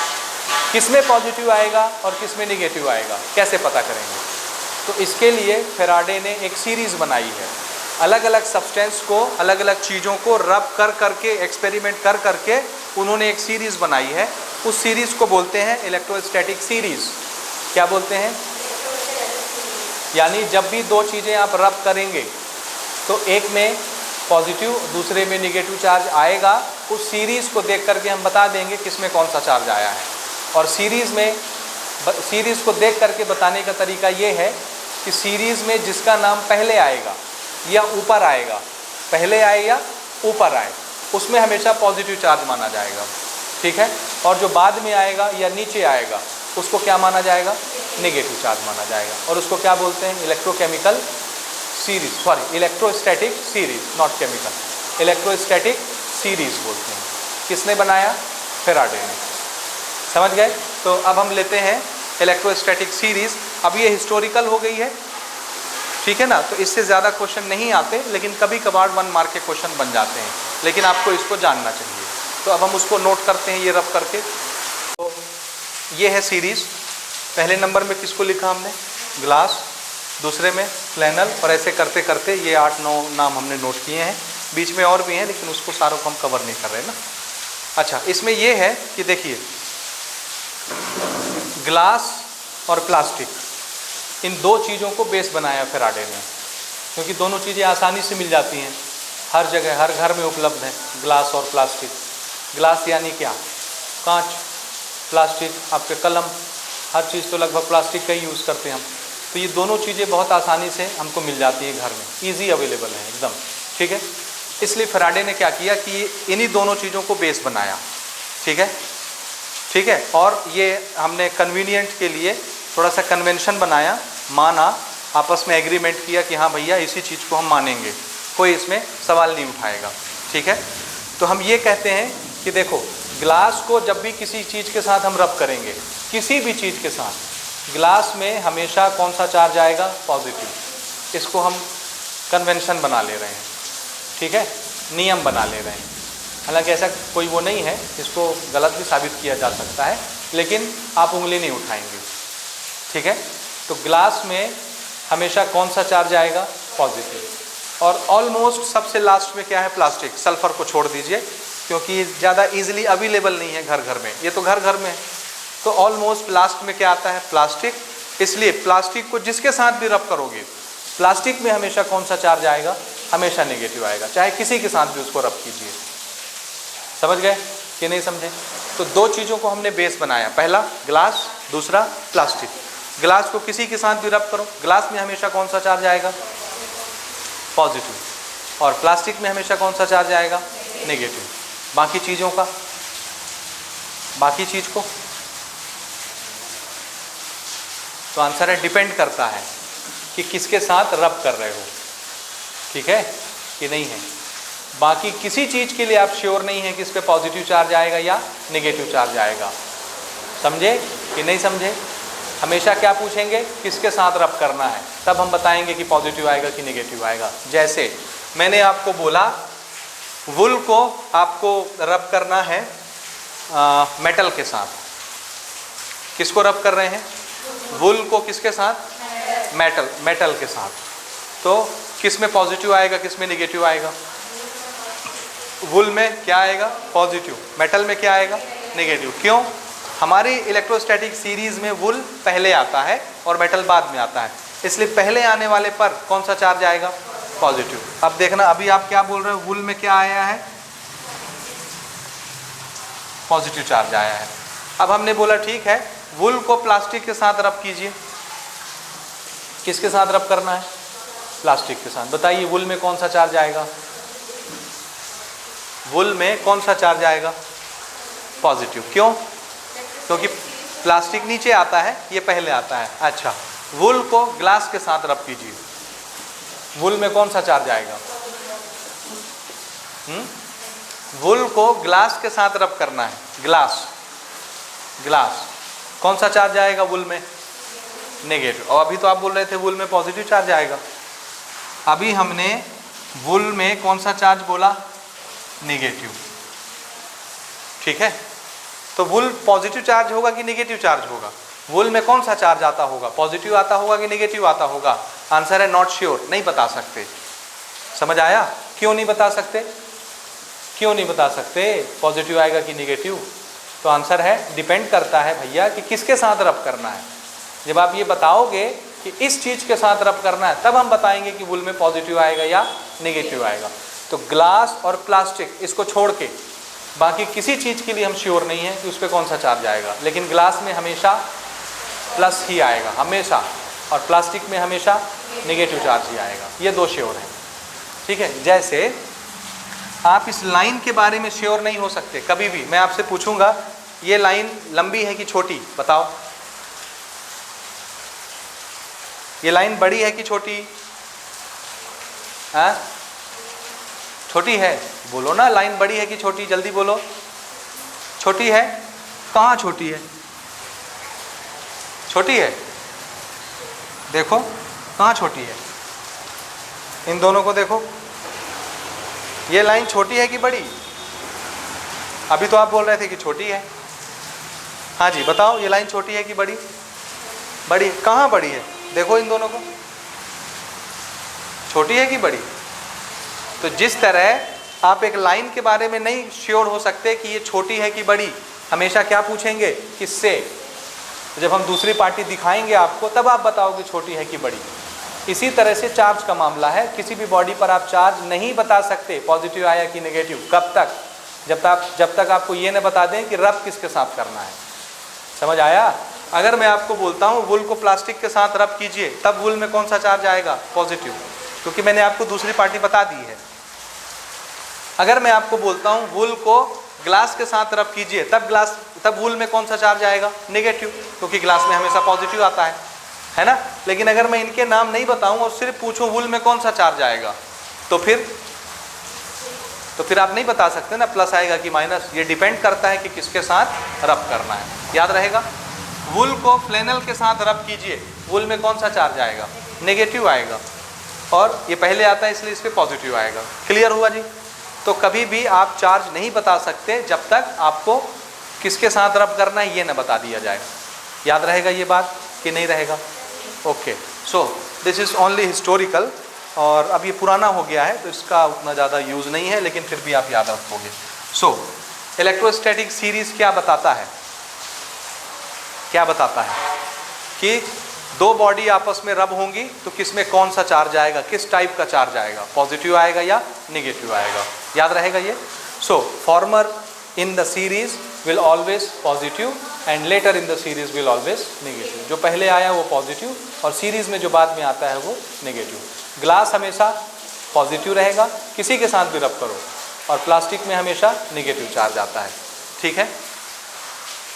किस में पॉजिटिव आएगा और किस में निगेटिव आएगा, कैसे पता करेंगे? तो इसके लिए फेराडे ने एक सीरीज़ बनाई है, अलग अलग सब्सटेंस को, अलग अलग चीज़ों को रब कर करके, एक्सपेरिमेंट कर करके उन्होंने एक सीरीज़ बनाई है। उस सीरीज़ को बोलते हैं इलेक्ट्रोस्टैटिक सीरीज़। क्या बोलते हैं? यानी जब भी दो चीज़ें आप रब करेंगे तो एक में पॉजिटिव दूसरे में निगेटिव चार्ज आएगा। उस सीरीज़ को देख करके हम बता देंगे किस में कौन सा चार्ज आया है। और सीरीज़ को देख करके बताने का तरीका ये है कि सीरीज़ में जिसका नाम पहले आएगा या ऊपर आएगा, पहले आए या ऊपर आए, उसमें हमेशा पॉजिटिव चार्ज माना जाएगा, ठीक है। और जो बाद में आएगा या नीचे आएगा उसको क्या माना जाएगा? नेगेटिव चार्ज माना जाएगा। और उसको क्या बोलते हैं? Electrochemical series, sorry electrostatic series, not chemical, electrostatic series बोलते हैं। किसने बनाया? फेराडे ने। समझ गए? तो अब हम लेते हैं इलेक्ट्रोस्टैटिक सीरीज। अब ये हिस्टोरिकल हो गई है, ठीक है ना, तो इससे ज़्यादा क्वेश्चन नहीं आते, लेकिन कभी कभार 1 मार्क के क्वेश्चन बन जाते हैं, लेकिन आपको इसको जानना चाहिए। तो अब हम उसको नोट करते हैं ये रब करके। तो ये है सीरीज़। पहले नंबर में किसको लिखा हमने? ग्लास, दूसरे में फ्लैनल, और ऐसे करते करते ये 8-9 नाम हमने नोट किए हैं। बीच में और भी हैं लेकिन उसको सारों को हम कवर नहीं कर रहे ना। अच्छा, इसमें ये है कि देखिए ग्लास और प्लास्टिक, इन दो चीज़ों को बेस बनाया फेराडे ने, क्योंकि दोनों चीज़ें आसानी से मिल जाती हैं, हर जगह हर घर में उपलब्ध हैं, ग्लास और प्लास्टिक। ग्लास यानी क्या? कांच, प्लास्टिक आपके कलम, हर चीज़ तो लगभग प्लास्टिक का ही यूज़ करते हैं हम। तो ये दोनों चीज़ें बहुत आसानी से हमको मिल जाती हैं घर में, ईजी अवेलेबल हैं एकदम, ठीक है। इसलिए फेराडे ने क्या किया कि इन्हीं दोनों चीज़ों को बेस बनाया, ठीक है, ठीक है। और ये हमने कन्वीनियंट के लिए थोड़ा सा कन्वेंशन बनाया, माना, आपस में एग्रीमेंट किया कि हाँ भैया इसी चीज़ को हम मानेंगे, कोई इसमें सवाल नहीं उठाएगा, ठीक है। तो हम ये कहते हैं कि देखो ग्लास को जब भी किसी चीज़ के साथ हम रब करेंगे, किसी भी चीज़ के साथ, ग्लास में हमेशा कौन सा चार्ज आएगा? पॉजिटिव। इसको हम कन्वेंशन बना ले रहे हैं, ठीक है, नियम बना ले रहे हैं। हालांकि ऐसा कोई वो नहीं है, इसको गलत भी साबित किया जा सकता है, लेकिन आप उंगली नहीं उठाएंगे, ठीक है। तो ग्लास में हमेशा कौन सा चार्ज आएगा? पॉजिटिव। और ऑलमोस्ट सबसे लास्ट में क्या है? प्लास्टिक। सल्फर को छोड़ दीजिए क्योंकि ज़्यादा इजीली अवेलेबल नहीं है घर घर में, ये तो घर घर में है। तो ऑलमोस्ट लास्ट में क्या आता है? प्लास्टिक। इसलिए प्लास्टिक को जिसके साथ भी रब करोगे, प्लास्टिक में हमेशा कौन सा चार्ज आएगा? हमेशा नेगेटिव आएगा, चाहे किसी के साथ भी उसको रब कीजिए। समझ गए कि नहीं समझे? तो दो चीज़ों को हमने बेस बनाया, पहला ग्लास, दूसरा प्लास्टिक। ग्लास को किसी के साथ भी रब करो, ग्लास में हमेशा कौन सा चार्ज आएगा? पॉजिटिव। और प्लास्टिक में हमेशा कौन सा चार्ज आएगा? नेगेटिव। बाकी चीज़ों का, बाकी चीज़ को, तो आंसर है डिपेंड करता है कि किसके साथ रब कर रहे हो, ठीक है कि नहीं है। बाकी किसी चीज़ के लिए आप श्योर नहीं है कि इस पर पॉजिटिव चार्ज आएगा या नेगेटिव चार्ज आएगा। समझे कि नहीं समझे? हमेशा क्या पूछेंगे? किसके साथ रब करना है, तब हम बताएंगे कि पॉजिटिव आएगा कि नेगेटिव आएगा। जैसे मैंने आपको बोला वुल को आपको रब करना है मेटल के साथ। किसको रब कर रहे हैं? वुल को किसके साथ? मेटल के साथ। तो किस में पॉजिटिव आएगा, किस में नेगेटिव आएगा? वुल में क्या आएगा? पॉजिटिव। मेटल में क्या आएगा? नेगेटिव। क्यों? हमारी इलेक्ट्रोस्टैटिक सीरीज में वुल पहले आता है और मेटल बाद में आता है, इसलिए पहले आने वाले पर कौन सा चार्ज आएगा? पॉजिटिव। अब देखना, अभी आप क्या बोल रहे हो? वुल में क्या आया है? पॉजिटिव चार्ज आया है। अब हमने बोला ठीक है, वुल को प्लास्टिक के साथ रब कीजिए। किसके साथ रब करना है? प्लास्टिक के साथ। बताइए वुल में कौन सा चार्ज आएगा? वुल में कौन सा चार्ज आएगा? पॉजिटिव। क्यों? क्योंकि प्लास्टिक नीचे आता है, ये पहले आता है। अच्छा, वुल को ग्लास के साथ रब कीजिए। वुल में कौन सा चार्ज आएगा? वुल को ग्लास के साथ रब करना है। ग्लास कौन सा चार्ज आएगा वुल में? नेगेटिव। और अभी तो आप बोल रहे थे वुल में पॉजिटिव चार्ज आएगा। अभी हमने वुल में कौन सा चार्ज बोला? नेगेटिव, ठीक है। तो वुल पॉजिटिव चार्ज होगा कि नेगेटिव चार्ज होगा? वुल में कौन सा चार्ज आता होगा? पॉजिटिव आता होगा कि नेगेटिव आता होगा? आंसर है नॉट श्योर, नहीं बता सकते। समझ आया? क्यों नहीं बता सकते? क्यों नहीं बता सकते पॉजिटिव आएगा कि नेगेटिव? तो आंसर है डिपेंड करता है भैया कि किसके साथ रब करना है। जब आप ये बताओगे कि इस चीज़ के साथ रब करना है, तब हम बताएंगे कि वुल में पॉजिटिव आएगा या नेगेटिव आएगा। तो ग्लास और प्लास्टिक इसको छोड़ के बाकी किसी चीज़ के लिए हम श्योर नहीं है कि उस पर कौन सा चार्ज आएगा, लेकिन ग्लास में हमेशा प्लस ही आएगा हमेशा, और प्लास्टिक में हमेशा नेगेटिव चार्ज ही आएगा। ये दो श्योर हैं, ठीक है। जैसे आप इस लाइन के बारे में श्योर नहीं हो सकते कभी भी। मैं आपसे पूछूंगा ये लाइन लंबी है कि छोटी, बताओ। ये लाइन बड़ी है कि छोटी? हाँ, छोटी है। बोलो ना, लाइन बड़ी है कि छोटी? जल्दी बोलो। छोटी है। कहाँ छोटी है? छोटी है। देखो कहाँ छोटी है, इन दोनों को देखो। ये लाइन छोटी है कि बड़ी? अभी तो आप बोल रहे थे कि छोटी है। हाँ जी बताओ, ये लाइन छोटी है कि बड़ी? बड़ी। कहाँ बड़ी है? देखो इन दोनों को, छोटी है कि बड़ी? तो जिस तरह आप एक लाइन के बारे में नहीं श्योर हो सकते कि ये छोटी है कि बड़ी, हमेशा क्या पूछेंगे? किससे? जब हम दूसरी पार्टी दिखाएंगे आपको, तब आप बताओगे छोटी है कि बड़ी। इसी तरह से चार्ज का मामला है। किसी भी बॉडी पर आप चार्ज नहीं बता सकते पॉजिटिव आया कि नेगेटिव। कब तक? जब तक आपको ये न बता दें कि रब किसके साथ करना है। समझ आया? अगर मैं आपको बोलता हूँ वुल को प्लास्टिक के साथ रब कीजिए, तब वुल में कौन सा चार्ज आएगा? पॉजिटिव, क्योंकि मैंने आपको दूसरी पार्टी बता दी है। अगर मैं आपको बोलता हूँ वुल को ग्लास के साथ रब कीजिए, तब वुल में कौन सा चार्ज आएगा? नेगेटिव, क्योंकि ग्लास में हमेशा पॉजिटिव आता है ना। लेकिन अगर मैं इनके नाम नहीं बताऊं और सिर्फ पूछूं वुल में कौन सा चार्ज आएगा, तो फिर आप नहीं बता सकते ना प्लस आएगा कि माइनस। ये डिपेंड करता है कि किसके साथ रब करना है। याद रहेगा? वुल को फ्लेनल के साथ रब कीजिए, वुल में कौन सा चार्ज आएगा? नेगेटिव आएगा, और ये पहले आता है इसलिए इस पर पॉजिटिव आएगा। क्लियर हुआ जी? तो कभी भी आप चार्ज नहीं बता सकते जब तक आपको किसके साथ रब करना है ये ना बता दिया जाए। याद रहेगा ये बात कि नहीं रहेगा? Okay, so this is only historical, और अब ये पुराना हो गया है तो इसका उतना ज़्यादा यूज़ नहीं है, लेकिन फिर भी आप याद रखोगे। सो इलेक्ट्रोस्टैटिक सीरीज़ क्या बताता है? क्या बताता है कि दो बॉडी आपस में रब होंगी तो किस में कौन सा चार्ज आएगा, किस टाइप का चार्ज आएगा? पॉजिटिव आएगा या नेगेटिव आएगा? याद रहेगा ये? So former in the series will always positive and latter in the series will always negative. जो पहले आया वो पॉजिटिव, और सीरीज में जो बाद में आता है वो नेगेटिव। ग्लास हमेशा पॉजिटिव रहेगा, किसी के साथ भी रब करो, और प्लास्टिक में हमेशा नेगेटिव चार्ज आता है। ठीक है,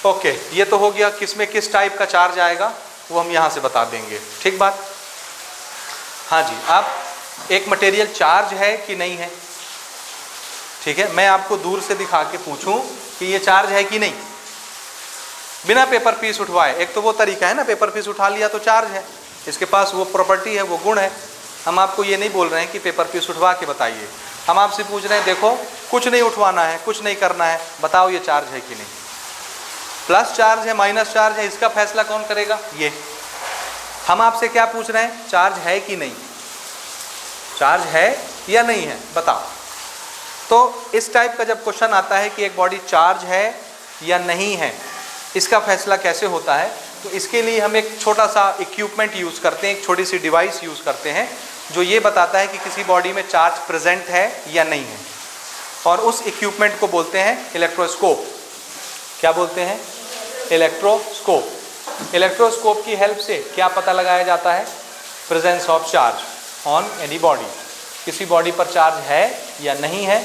ओके। ये तो हो गया किस में किस टाइप का चार्ज आएगा, वो हम यहाँ से बता देंगे। ठीक बात? हाँ जी, आप एक मटेरियल चार्ज है कि नहीं है, ठीक है, मैं आपको दूर से दिखा के पूछूं कि ये चार्ज है कि नहीं, बिना पेपर पीस उठवाए। एक तो वो तरीका है ना, पेपर पीस उठा लिया तो चार्ज है, इसके पास वो प्रॉपर्टी है, वो गुण है। हम आपको ये नहीं बोल रहे हैं कि पेपर पीस उठवा के बताइए, हम आपसे पूछ रहे हैं देखो कुछ नहीं उठवाना है, कुछ नहीं करना है, बताओ ये चार्ज है कि नहीं। प्लस चार्ज है माइनस चार्ज है, इसका फैसला कौन करेगा? ये। हम आपसे क्या पूछ रहे हैं? चार्ज है कि नहीं, चार्ज है या नहीं है, बताओ। तो इस टाइप का जब क्वेश्चन आता है कि एक बॉडी चार्ज है या नहीं है, इसका फैसला कैसे होता है, तो इसके लिए हम एक छोटा सा इक्विपमेंट यूज़ करते हैं, एक छोटी सी डिवाइस यूज़ करते हैं जो ये बताता है कि किसी बॉडी में चार्ज प्रेजेंट है या नहीं है, और उस इक्विपमेंट को बोलते हैं इलेक्ट्रोस्कोप। क्या बोलते हैं? इलेक्ट्रोस्कोप। इलेक्ट्रोस्कोप की हेल्प से क्या पता लगाया जाता है? Presence of charge on any body. किसी बॉडी पर चार्ज है या नहीं है,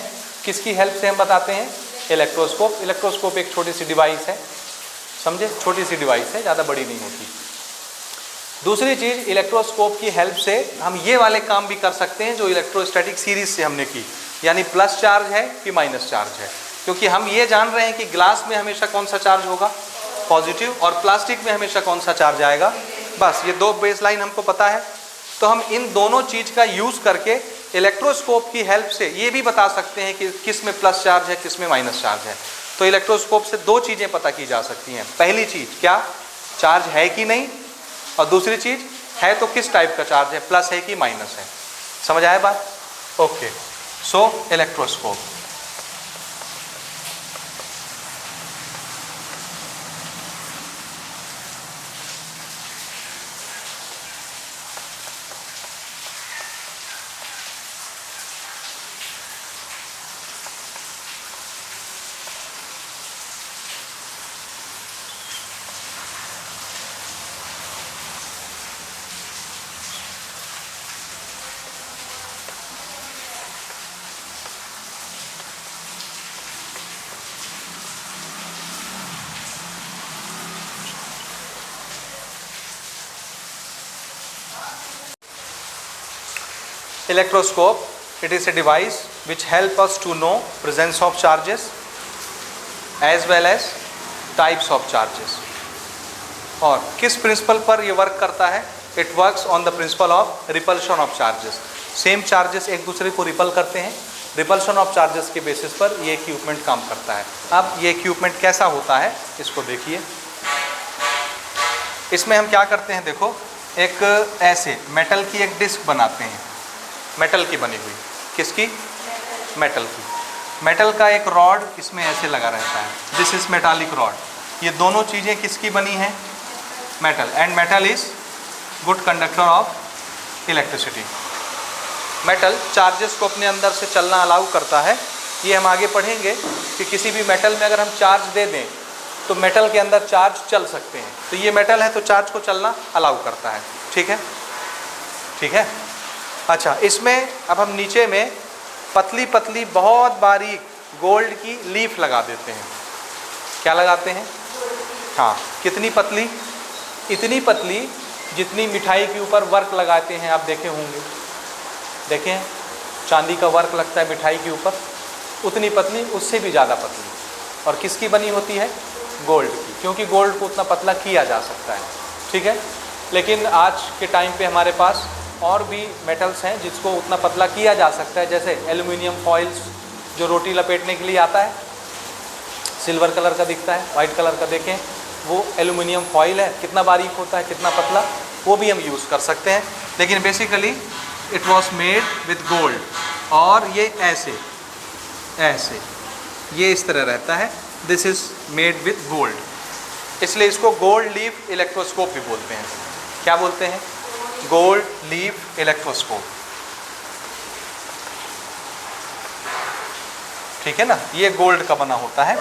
किसकी हेल्प से हम बताते हैं? इलेक्ट्रोस्कोप। इलेक्ट्रोस्कोप एक छोटी सी डिवाइस है, समझे, छोटी सी डिवाइस है, ज़्यादा बड़ी नहीं होती। दूसरी चीज़, इलेक्ट्रोस्कोप की हेल्प से हम ये वाले काम भी कर सकते हैं जो इलेक्ट्रोस्टैटिक सीरीज से हमने की, यानी प्लस चार्ज है कि माइनस चार्ज है, क्योंकि हम ये जान रहे हैं कि ग्लास में हमेशा कौन सा चार्ज होगा? पॉजिटिव, और प्लास्टिक में हमेशा कौन सा चार्ज आएगा? बस ये दो बेसलाइन हमको पता है, तो हम इन दोनों चीज़ का यूज़ करके इलेक्ट्रोस्कोप की हेल्प से ये भी बता सकते हैं कि किस में प्लस चार्ज है, किस में माइनस चार्ज है। तो इलेक्ट्रोस्कोप से दो चीज़ें पता की जा सकती हैं। पहली चीज़ क्या, चार्ज है कि नहीं, और दूसरी चीज़ है तो किस टाइप का चार्ज है, प्लस है कि माइनस है। समझ आया बात? Okay, so electroscope. Electroscope, it is a device which help us to know presence of charges as well as types of charges. और किस प्रिंसिपल पर ये वर्क करता है? It works on the principle of repulsion of charges. Same charges एक दूसरे को ripple करते हैं, रिपल्शन ऑफ चार्जेस के बेसिस पर ये इक्विपमेंट काम करता है। अब ये इक्विपमेंट कैसा होता है इसको देखिए। इसमें हम क्या करते हैं, देखो एक ऐसे मेटल की एक डिस्क बनाते हैं, मेटल की बनी हुई, किसकी? मेटल की। मेटल का एक रॉड इसमें ऐसे लगा रहता है, दिस इज मेटालिक रॉड। ये दोनों चीज़ें किसकी बनी हैं? Metal. And metal is good conductor of electricity. Metal charges को अपने अंदर से चलना अलाउ करता है। ये हम आगे पढ़ेंगे कि किसी भी मेटल में अगर हम चार्ज दे दें तो मेटल के अंदर चार्ज चल सकते हैं। तो ये मेटल है तो चार्ज को चलना अलाउ करता है। ठीक है, ठीक है। अच्छा, इसमें अब हम नीचे में पतली पतली बहुत बारीक गोल्ड की लीफ लगा देते हैं। क्या लगाते हैं? हाँ, कितनी पतली? इतनी पतली जितनी मिठाई के ऊपर वर्क लगाते हैं, आप देखे होंगे, देखें चांदी का वर्क लगता है मिठाई के ऊपर, उतनी पतली, उससे भी ज़्यादा पतली। और किसकी बनी होती है? गोल्ड की, क्योंकि गोल्ड को उतना पतला किया जा सकता है। ठीक है, लेकिन आज के टाइम पे हमारे पास और भी मेटल्स हैं जिसको उतना पतला किया जा सकता है, जैसे एल्युमिनियम फॉइल्स जो रोटी लपेटने के लिए आता है, सिल्वर कलर का दिखता है, वाइट कलर का, देखें वो एल्युमिनियम फॉइल है, कितना बारीक होता है, कितना पतला, वो भी हम यूज़ कर सकते हैं। लेकिन basically it was made with gold, और ये ऐसे ऐसे ये इस तरह रहता है, this is made with gold, इसलिए इसको गोल्ड लीफ इलेक्ट्रोस्कोप भी बोलते हैं। क्या बोलते हैं? Gold leaf electroscope. ठीक है ना, ये गोल्ड का बना होता है।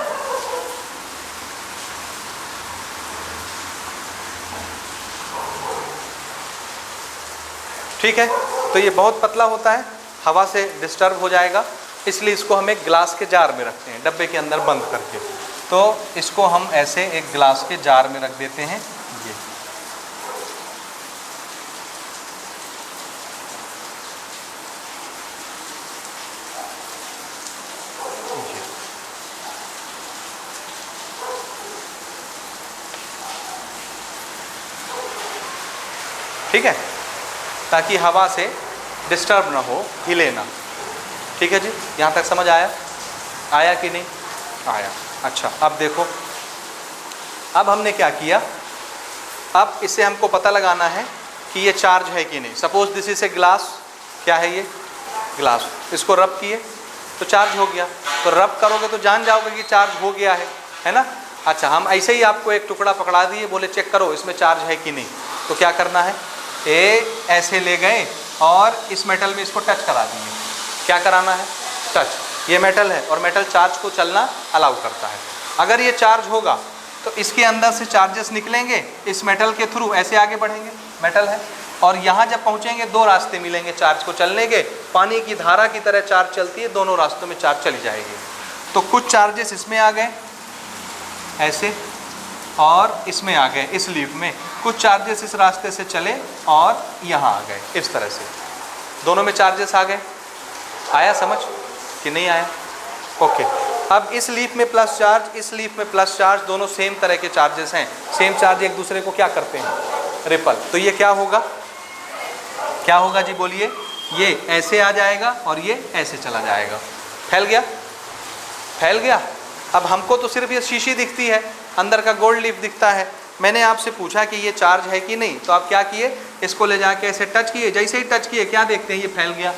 ठीक है, तो ये बहुत पतला होता है, हवा से डिस्टर्ब हो जाएगा, इसलिए इसको हम एक ग्लास के जार में रखते हैं, डब्बे के अंदर बंद करके। तो इसको हम ऐसे एक ग्लास के जार में रख देते हैं। ये ठीक है, ताकि हवा से डिस्टर्ब ना हो, हिले ना। ठीक है जी, यहाँ तक समझ आया? आया कि नहीं आया? अच्छा, अब देखो, अब हमने क्या किया, अब इससे हमको पता लगाना है कि ये चार्ज है कि नहीं। Suppose this is a glass, क्या है ये? ग्लास। इसको रब किए तो चार्ज हो गया, तो रब करोगे तो जान जाओगे कि चार्ज हो गया है ना? अच्छा, हम ऐसे ही आपको एक टुकड़ा पकड़ा दिए, बोले चेक करो इसमें चार्ज है कि नहीं, तो क्या करना है? ऐसे ले गए और इस मेटल में इसको टच करा दिए। क्या कराना है? टच। ये मेटल है और मेटल चार्ज को चलना अलाउ करता है। अगर ये चार्ज होगा तो इसके अंदर से चार्जेस निकलेंगे, इस मेटल के थ्रू ऐसे आगे बढ़ेंगे, मेटल है, और यहाँ जब पहुँचेंगे दो रास्ते मिलेंगे चार्ज को चलने के, पानी की धारा की तरह चार्ज चलती है, दोनों रास्तों में चार्ज चली जाएगी। तो कुछ चार्जेस इसमें आ गए ऐसे, और इसमें आ गए इस लीफ में, कुछ चार्जेस इस रास्ते से चले और यहाँ आ गए, इस तरह से दोनों में चार्जेस आ गए। आया समझ कि नहीं आया? ओके, अब इस लीफ में प्लस चार्ज, इस लीफ में प्लस चार्ज, दोनों सेम तरह के चार्जेस हैं, सेम चार्ज एक दूसरे को क्या करते हैं? रिपल। तो ये क्या होगा? क्या होगा जी बोलिए? ये ऐसे आ जाएगा और ये ऐसे चला जाएगा। फैल गया? फैल गया? अब हमको तो सिर्फ ये शीशी दिखती है, अंदर का गोल्ड लीफ दिखता है। मैंने आपसे पूछा कि ये चार्ज है कि नहीं, तो आप क्या किए, इसको ले जाके ऐसे टच किए। जैसे ही टच किए क्या देखते हैं, ये फैल गया।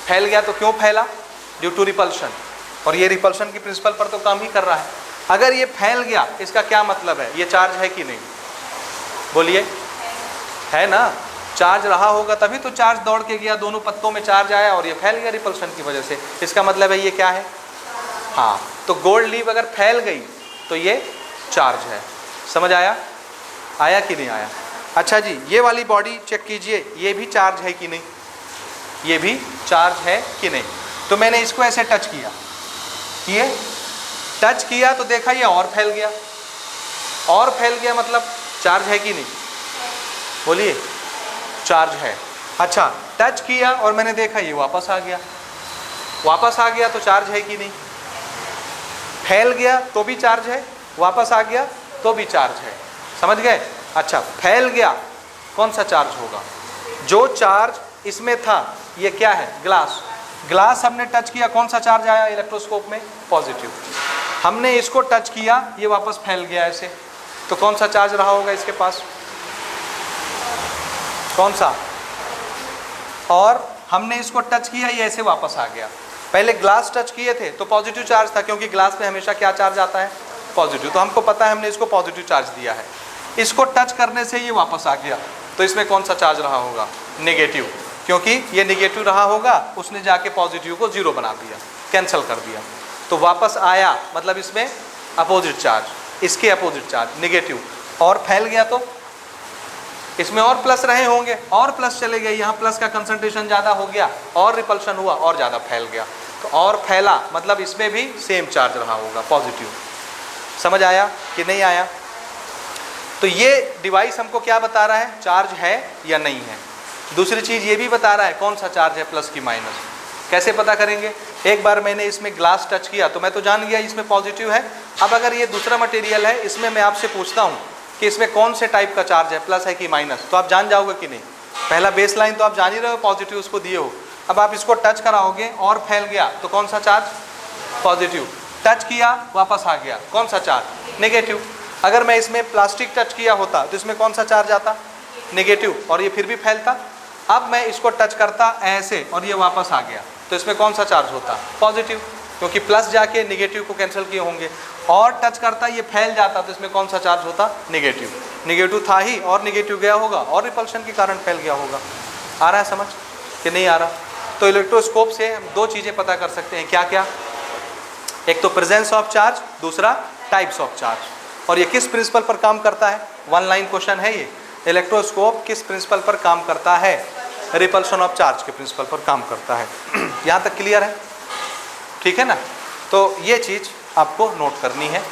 फैल गया तो क्यों फैला, ड्यू टू रिपल्शन। और ये रिपल्शन की प्रिंसिपल पर तो काम ही कर रहा है। अगर ये फैल गया इसका क्या मतलब है, ये चार्ज है कि नहीं, बोलिए, है ना। चार्ज रहा होगा तभी तो चार्ज दौड़ के गया, दोनों पत्तों में चार्ज आया और ये फैल गया रिपल्शन की वजह से। इसका मतलब है ये क्या है, हाँ। तो गोल्ड लीफ अगर फैल गई तो ये चार्ज है। समझ आया, आया कि नहीं आया। अच्छा जी, ये वाली बॉडी चेक कीजिए, ये भी चार्ज है कि नहीं, ये भी चार्ज है कि नहीं। तो मैंने इसको ऐसे टच किया, ये टच किया तो देखा ये और फैल गया, और फैल गया, मतलब चार्ज है कि नहीं, बोलिए, चार्ज है। अच्छा, टच किया और मैंने देखा ये वापस आ गया, वापस आ गया तो चार्ज है कि नहीं। फैल गया तो भी चार्ज है, वापस आ गया तो भी चार्ज है। समझ गए। अच्छा, फैल गया कौन सा चार्ज होगा, जो चार्ज इसमें था, ये क्या है, ग्लास। ग्लास हमने टच किया, कौन सा चार्ज आया इलेक्ट्रोस्कोप में, पॉजिटिव। हमने इसको टच किया, ये वापस फैल गया ऐसे, तो कौन सा चार्ज रहा होगा इसके पास, कौन सा। और हमने इसको टच किया, ये ऐसे वापस आ गया। पहले ग्लास टच किए थे तो पॉजिटिव चार्ज था, क्योंकि ग्लास में हमेशा क्या चार्ज आता है, पॉजिटिव। तो हमको पता है, हमने इसको पॉजिटिव चार्ज दिया है। इसको टच करने से ये वापस आ गया, तो इसमें कौन सा चार्ज रहा होगा, नेगेटिव, क्योंकि ये नेगेटिव रहा होगा, उसने जाके पॉजिटिव को जीरो बना दिया, कैंसिल कर दिया। तो वापस आया, मतलब इसमें अपोजिट चार्ज, इसके अपोजिट चार्ज नेगेटिव। और फैल गया तो इसमें और प्लस रहे होंगे, और प्लस चले गए, यहाँ प्लस का कंसंट्रेशन ज़्यादा हो गया, और रिपल्शन हुआ, और ज़्यादा फैल गया। तो और फैला, मतलब इसमें भी सेम चार्ज रहा होगा, पॉजिटिव। समझ आया कि नहीं आया। तो ये डिवाइस हमको क्या बता रहा है, चार्ज है या नहीं है। दूसरी चीज़ ये भी बता रहा है कौन सा चार्ज है, प्लस की माइनस। कैसे पता करेंगे, एक बार मैंने इसमें ग्लास टच किया तो मैं तो जान गया इसमें पॉजिटिव है। अब अगर ये दूसरा मटेरियल है, इसमें मैं आपसे पूछता हूँ कि इसमें कौन से टाइप का चार्ज है, प्लस है कि माइनस, तो आप जान जाओगे कि नहीं। पहला बेस लाइन तो आप जान ही रहे हो, पॉजिटिव उसको दिए हो। अब आप इसको टच कराओगे और फैल गया तो कौन सा चार्ज, पॉजिटिव। टच किया वापस आ गया, कौन सा चार्ज, नेगेटिव। अगर मैं इसमें प्लास्टिक टच किया होता तो इसमें कौन सा चार्ज आता, नेगेटिव, और ये फिर भी फैलता। अब मैं इसको टच करता ऐसे और ये वापस आ गया, तो इसमें कौन सा चार्ज होता, पॉजिटिव, क्योंकि प्लस जाके नेगेटिव को कैंसिल किए होंगे। और टच करता, ये फैल जाता, तो इसमें कौन सा चार्ज होता, नेगेटिव। नेगेटिव था ही और नेगेटिव गया होगा, और रिपल्शन के कारण फैल गया होगा। आ रहा है समझ कि नहीं आ रहा। तो इलेक्ट्रोस्कोप से हम दो चीज़ें पता कर सकते हैं, क्या क्या, एक तो प्रेजेंस ऑफ चार्ज, दूसरा टाइप्स ऑफ चार्ज। और ये किस प्रिंसिपल पर काम करता है, वन लाइन क्वेश्चन है ये। इलेक्ट्रोस्कोप किस प्रिंसिपल पर काम करता है, रिपल्शन ऑफ चार्ज के प्रिंसिपल पर काम करता है। यहाँ तक क्लियर है, ठीक है ना। तो ये चीज़ आपको नोट करनी है।